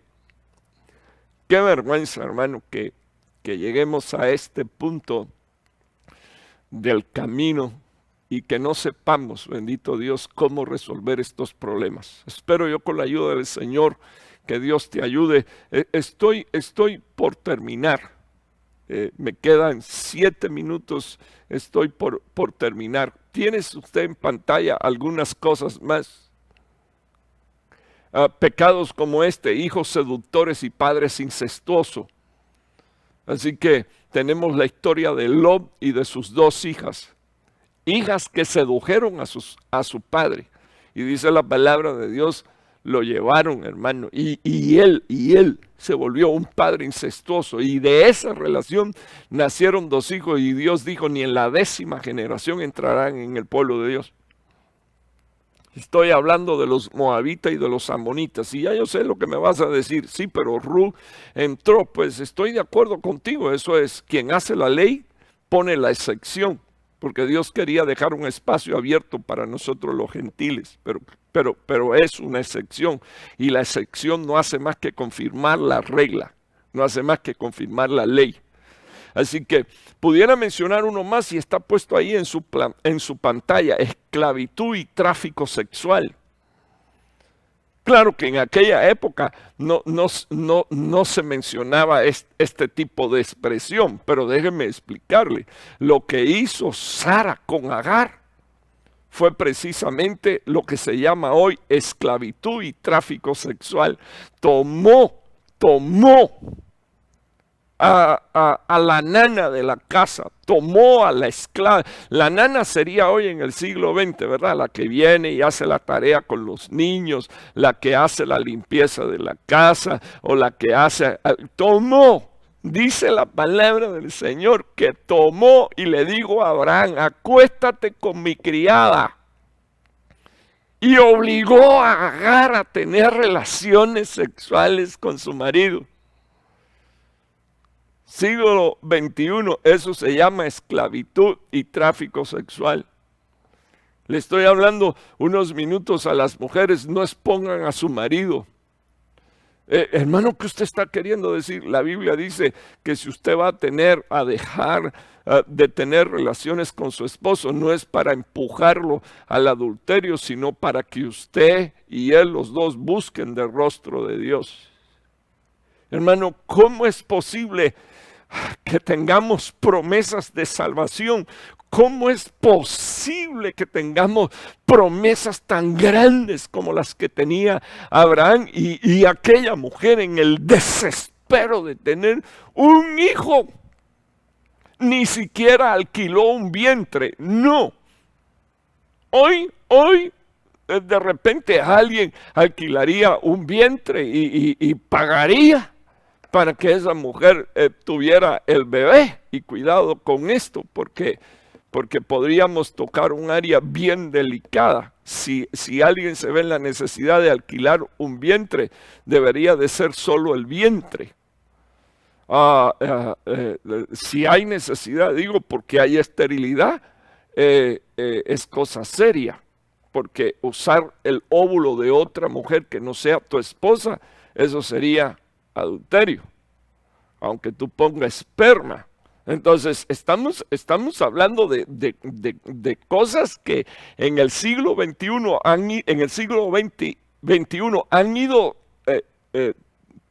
S2: Qué vergüenza, hermano, que lleguemos a este punto del camino y que no sepamos, bendito Dios, cómo resolver estos problemas. Espero yo con la ayuda del Señor que Dios te ayude. Estoy por terminar. Me quedan 7 minutos, estoy por terminar. ¿Tienes usted en pantalla algunas cosas más? Pecados como este, hijos seductores y padres incestuosos. Así que tenemos la historia de Lot y de sus 2 hijas. Hijas que sedujeron a su padre. Y dice la palabra de Dios, lo llevaron, hermano. Y él se volvió un padre incestuoso. Y de esa relación nacieron 2 hijos. Y Dios dijo, ni en la 10ª generación entrarán en el pueblo de Dios. Estoy hablando de los moabitas y de los amonitas. Y ya yo sé lo que me vas a decir. Sí, pero Ruth entró. Pues estoy de acuerdo contigo. Eso es, quien hace la ley pone la excepción. Porque Dios quería dejar un espacio abierto para nosotros los gentiles, pero es una excepción, y la excepción no hace más que confirmar la regla, no hace más que confirmar la ley. Así que pudiera mencionar uno más y está puesto ahí en su pantalla, esclavitud y tráfico sexual. Claro que en aquella época no se mencionaba este tipo de expresión, pero déjenme explicarle. Lo que hizo Sara con Agar fue precisamente lo que se llama hoy esclavitud y tráfico sexual. Tomó a la nana de la casa, tomó a la esclava. La nana sería hoy en el siglo XX, ¿verdad? La que viene y hace la tarea con los niños, la que hace la limpieza de la casa, o la que hace... Tomó, dice la palabra del Señor, que tomó y le dijo a Abraham, acuéstate con mi criada. Y obligó a Agar a tener relaciones sexuales con su marido. Siglo XXI, eso se llama esclavitud y tráfico sexual. Le estoy hablando unos minutos a las mujeres, no expongan a su marido. Hermano, ¿qué usted está queriendo decir? La Biblia dice que si usted va a dejar de tener relaciones con su esposo, no es para empujarlo al adulterio, sino para que usted y él, los dos, busquen del rostro de Dios. Hermano, ¿cómo es posible que tengamos promesas de salvación? ¿Cómo es posible que tengamos promesas tan grandes como las que tenía Abraham y aquella mujer en el desespero de tener un hijo? Ni siquiera alquiló un vientre, no. Hoy, de repente alguien alquilaría un vientre y pagaría para que esa mujer tuviera el bebé. Y cuidado con esto, porque podríamos tocar un área bien delicada. Si alguien se ve en la necesidad de alquilar un vientre, debería de ser solo el vientre. Si hay necesidad, digo, porque hay esterilidad, es cosa seria. Porque usar el óvulo de otra mujer que no sea tu esposa, eso sería adulterio, aunque tú pongas esperma. Entonces estamos hablando de cosas que en el siglo XXI han ido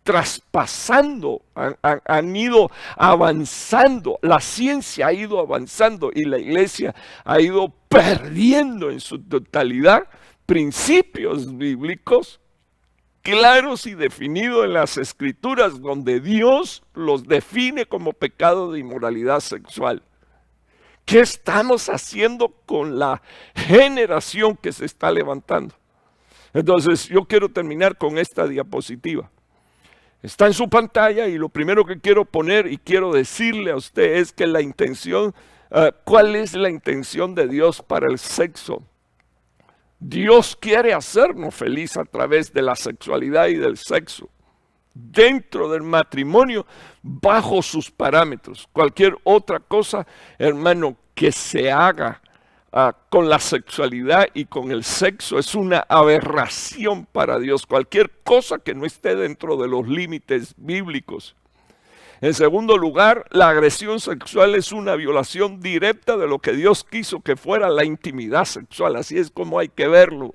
S2: traspasando, han ido avanzando, la ciencia ha ido avanzando y la iglesia ha ido perdiendo en su totalidad principios bíblicos claros y definidos en las Escrituras, donde Dios los define como pecado de inmoralidad sexual. ¿Qué estamos haciendo con la generación que se está levantando? Entonces, yo quiero terminar con esta diapositiva. Está en su pantalla y lo primero que quiero poner y quiero decirle a usted es que la intención, ¿cuál es la intención de Dios para el sexo? Dios quiere hacernos feliz a través de la sexualidad y del sexo. Dentro del matrimonio, bajo sus parámetros. Cualquier otra cosa, hermano, que se haga con la sexualidad y con el sexo es una aberración para Dios. Cualquier cosa que no esté dentro de los límites bíblicos. En segundo lugar, la agresión sexual es una violación directa de lo que Dios quiso que fuera la intimidad sexual. Así es como hay que verlo.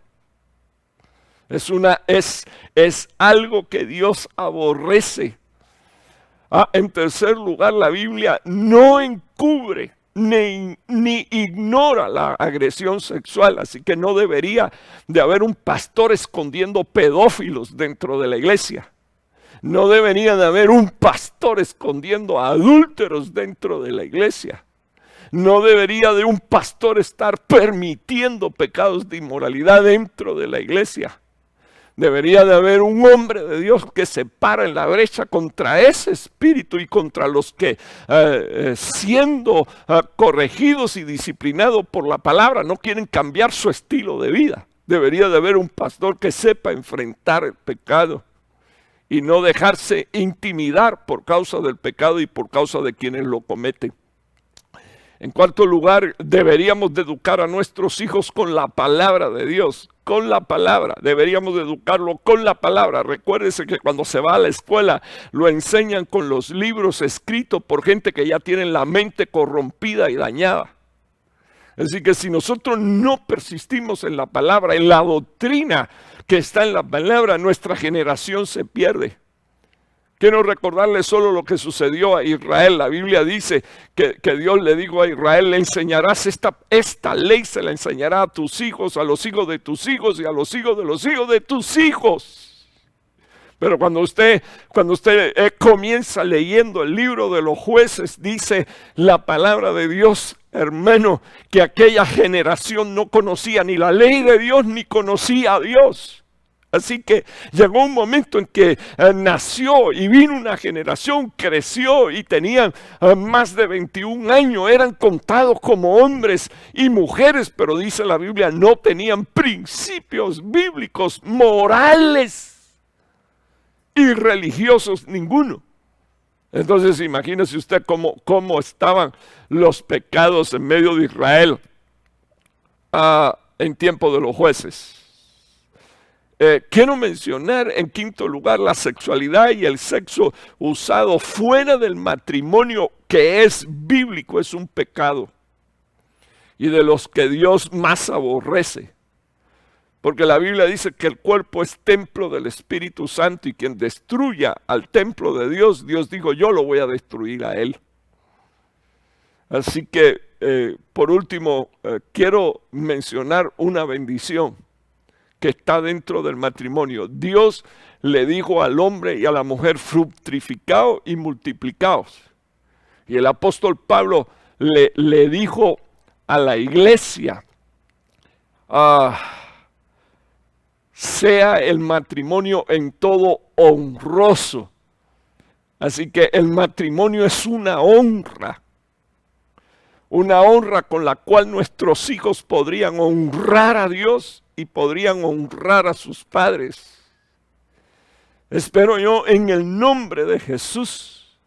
S2: Es algo que Dios aborrece. En tercer lugar, la Biblia no encubre ni ignora la agresión sexual. Así que no debería de haber un pastor escondiendo pedófilos dentro de la iglesia. No debería de haber un pastor escondiendo a adúlteros dentro de la iglesia. No debería de un pastor estar permitiendo pecados de inmoralidad dentro de la iglesia. Debería de haber un hombre de Dios que se para en la brecha contra ese espíritu y contra los que siendo corregidos y disciplinados por la palabra no quieren cambiar su estilo de vida. Debería de haber un pastor que sepa enfrentar el pecado y no dejarse intimidar por causa del pecado y por causa de quienes lo cometen. En cuarto lugar, deberíamos de educar a nuestros hijos con la palabra de Dios, con la palabra. Deberíamos de educarlo con la palabra. Recuérdese que cuando se va a la escuela lo enseñan con los libros escritos por gente que ya tiene la mente corrompida y dañada. Así que si nosotros no persistimos en la palabra, en la doctrina que está en la palabra, nuestra generación se pierde. Quiero recordarles solo lo que sucedió a Israel. La Biblia dice que Dios le dijo a Israel: le enseñarás esta ley, se la enseñará a tus hijos, a los hijos de tus hijos y a los hijos de los hijos de tus hijos. Pero cuando usted comienza leyendo el libro de los Jueces, dice la palabra de Dios, hermano, que aquella generación no conocía ni la ley de Dios ni conocía a Dios. Así que llegó un momento en que nació y vino una generación, creció y tenían más de 21 años, eran contados como hombres y mujeres, pero dice la Biblia, no tenían principios bíblicos, morales y religiosos ninguno. Entonces imagínese usted cómo estaban los pecados en medio de Israel en tiempo de los jueces. Quiero mencionar en quinto lugar la sexualidad y el sexo usado fuera del matrimonio, que es bíblico, es un pecado y de los que Dios más aborrece. Porque la Biblia dice que el cuerpo es templo del Espíritu Santo y quien destruya al templo de Dios, Dios dijo: yo lo voy a destruir a él. Así que, por último, quiero mencionar una bendición que está dentro del matrimonio. Dios le dijo al hombre y a la mujer: fructificaos y multiplicaos. Y el apóstol Pablo le dijo a la iglesia: sea el matrimonio en todo honroso. Así que el matrimonio es una honra con la cual nuestros hijos podrían honrar a Dios y podrían honrar a sus padres. Espero yo en el nombre de Jesús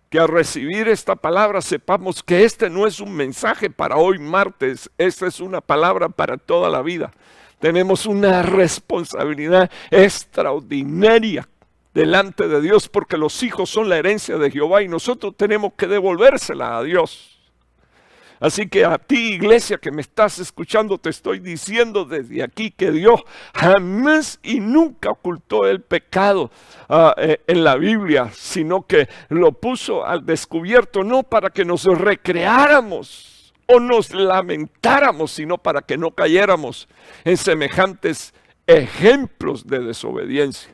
S2: que al recibir esta palabra sepamos que este no es un mensaje para hoy martes, esta es una palabra para toda la vida. Tenemos una responsabilidad extraordinaria delante de Dios, porque los hijos son la herencia de Jehová y nosotros tenemos que devolvérsela a Dios. Así que a ti, iglesia, que me estás escuchando, te estoy diciendo desde aquí que Dios jamás y nunca ocultó el pecado en la Biblia, sino que lo puso al descubierto, no para que nos recreáramos o nos lamentáramos, sino para que no cayéramos en semejantes ejemplos de desobediencia.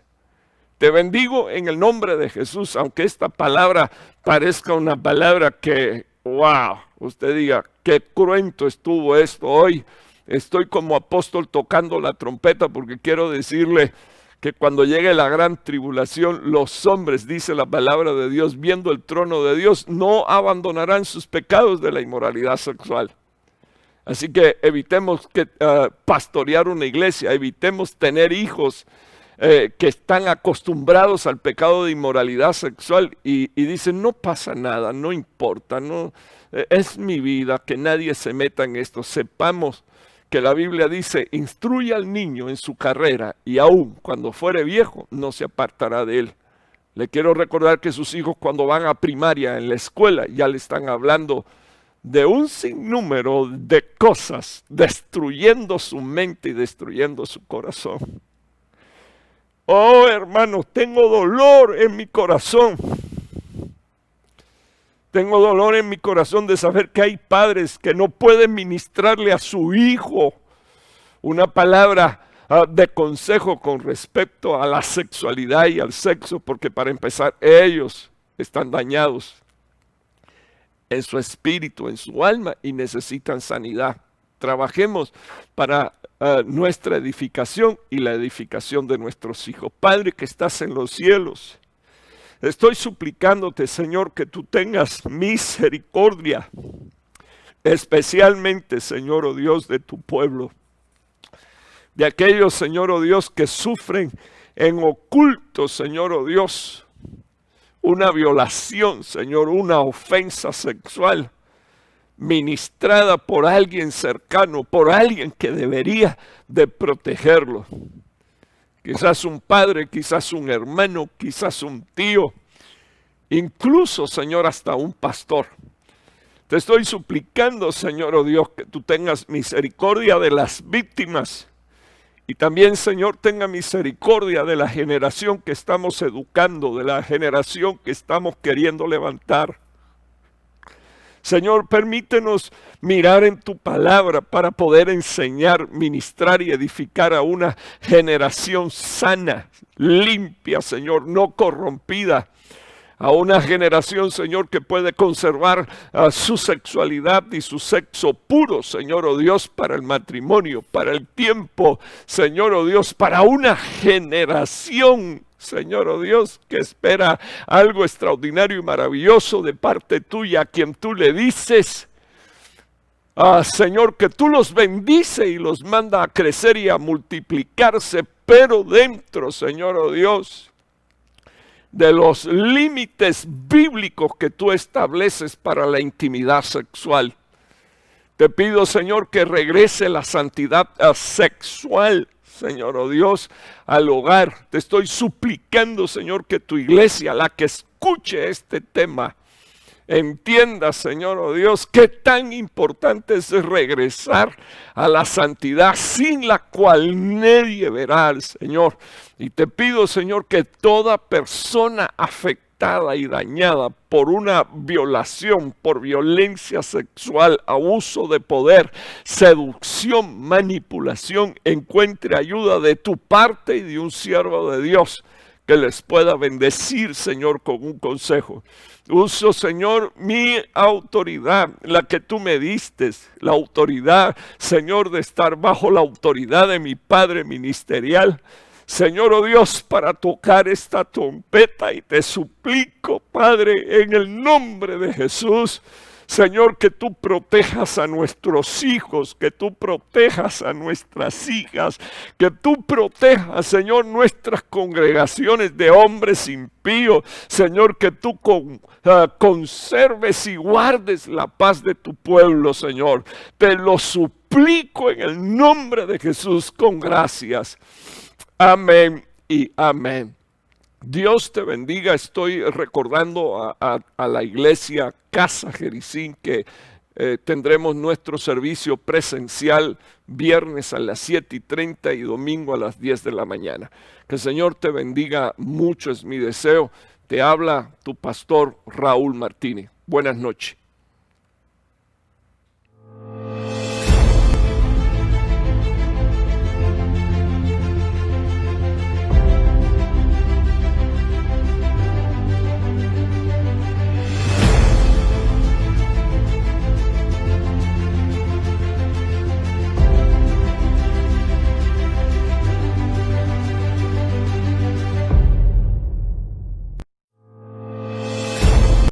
S2: Te bendigo en el nombre de Jesús, aunque esta palabra parezca una palabra que, wow, usted diga, qué cruento estuvo esto hoy. Estoy como apóstol tocando la trompeta, porque quiero decirle que cuando llegue la gran tribulación, los hombres, dice la palabra de Dios, viendo el trono de Dios, no abandonarán sus pecados de la inmoralidad sexual. Así que evitemos pastorear una iglesia, evitemos tener hijos que están acostumbrados al pecado de inmoralidad sexual y dicen: no pasa nada, no importa, no, es mi vida, que nadie se meta en esto. Sepamos que la Biblia dice: instruye al niño en su carrera y aún cuando fuere viejo no se apartará de él. Le quiero recordar que sus hijos, cuando van a primaria en la escuela, ya le están hablando de un sinnúmero de cosas, destruyendo su mente y destruyendo su corazón. Oh, hermanos, tengo dolor en mi corazón. Tengo dolor en mi corazón de saber que hay padres que no pueden ministrarle a su hijo una palabra de consejo con respecto a la sexualidad y al sexo, porque para empezar ellos están dañados en su espíritu, en su alma, y necesitan sanidad. Trabajemos para nuestra edificación y la edificación de nuestros hijos. Padre que estás en los cielos, estoy suplicándote, Señor, que tú tengas misericordia, especialmente, Señor, oh Dios, de tu pueblo, de aquellos, Señor, oh Dios, que sufren en oculto, Señor, oh Dios, una violación, Señor, una ofensa sexual ministrada por alguien cercano, por alguien que debería de protegerlo. Quizás un padre, quizás un hermano, quizás un tío, incluso, Señor, hasta un pastor. Te estoy suplicando, Señor, oh Dios, que tú tengas misericordia de las víctimas Y también, Señor, tenga misericordia de la generación que estamos educando, de la generación que estamos queriendo levantar. Señor, permítenos mirar en tu palabra para poder enseñar, ministrar y edificar a una generación sana, limpia, Señor, no corrompida. A una generación, Señor, que puede conservar su sexualidad y su sexo puro, Señor, oh Dios, para el matrimonio, para el tiempo, Señor, oh Dios, para una generación, Señor, oh Dios, que espera algo extraordinario y maravilloso de parte tuya, a quien tú le dices, Señor, que tú los bendice y los manda a crecer y a multiplicarse, pero dentro, Señor, oh Dios, de los límites bíblicos que tú estableces para la intimidad sexual. Te pido, Señor, que regrese la santidad sexual, Señor, oh Dios, al hogar. Te estoy suplicando, Señor, que tu iglesia, la que escuche este tema, entienda, Señor, oh Dios, qué tan importante es regresar a la santidad sin la cual nadie verá al Señor. Y te pido, Señor, que toda persona afectada y dañada por una violación, por violencia sexual, abuso de poder, seducción, manipulación, encuentre ayuda de tu parte y de un siervo de Dios que les pueda bendecir, Señor, con un consejo. Uso, Señor, mi autoridad, la que tú me diste, la autoridad, Señor, de estar bajo la autoridad de mi Padre ministerial. Señor, oh Dios, para tocar esta trompeta y te suplico, Padre, en el nombre de Jesús, Señor, que tú protejas a nuestros hijos, que tú protejas a nuestras hijas, que tú protejas, Señor, nuestras congregaciones de hombres impíos, Señor, que tú conserves y guardes la paz de tu pueblo, Señor. Te lo suplico en el nombre de Jesús con gracias. Amén y amén. Dios te bendiga. Estoy recordando a la iglesia Casa Jericín que tendremos nuestro servicio presencial viernes a las 7:30 y domingo a las 10 de la mañana. Que el Señor te bendiga mucho, es mi deseo. Te habla tu pastor Raúl Martínez. Buenas noches.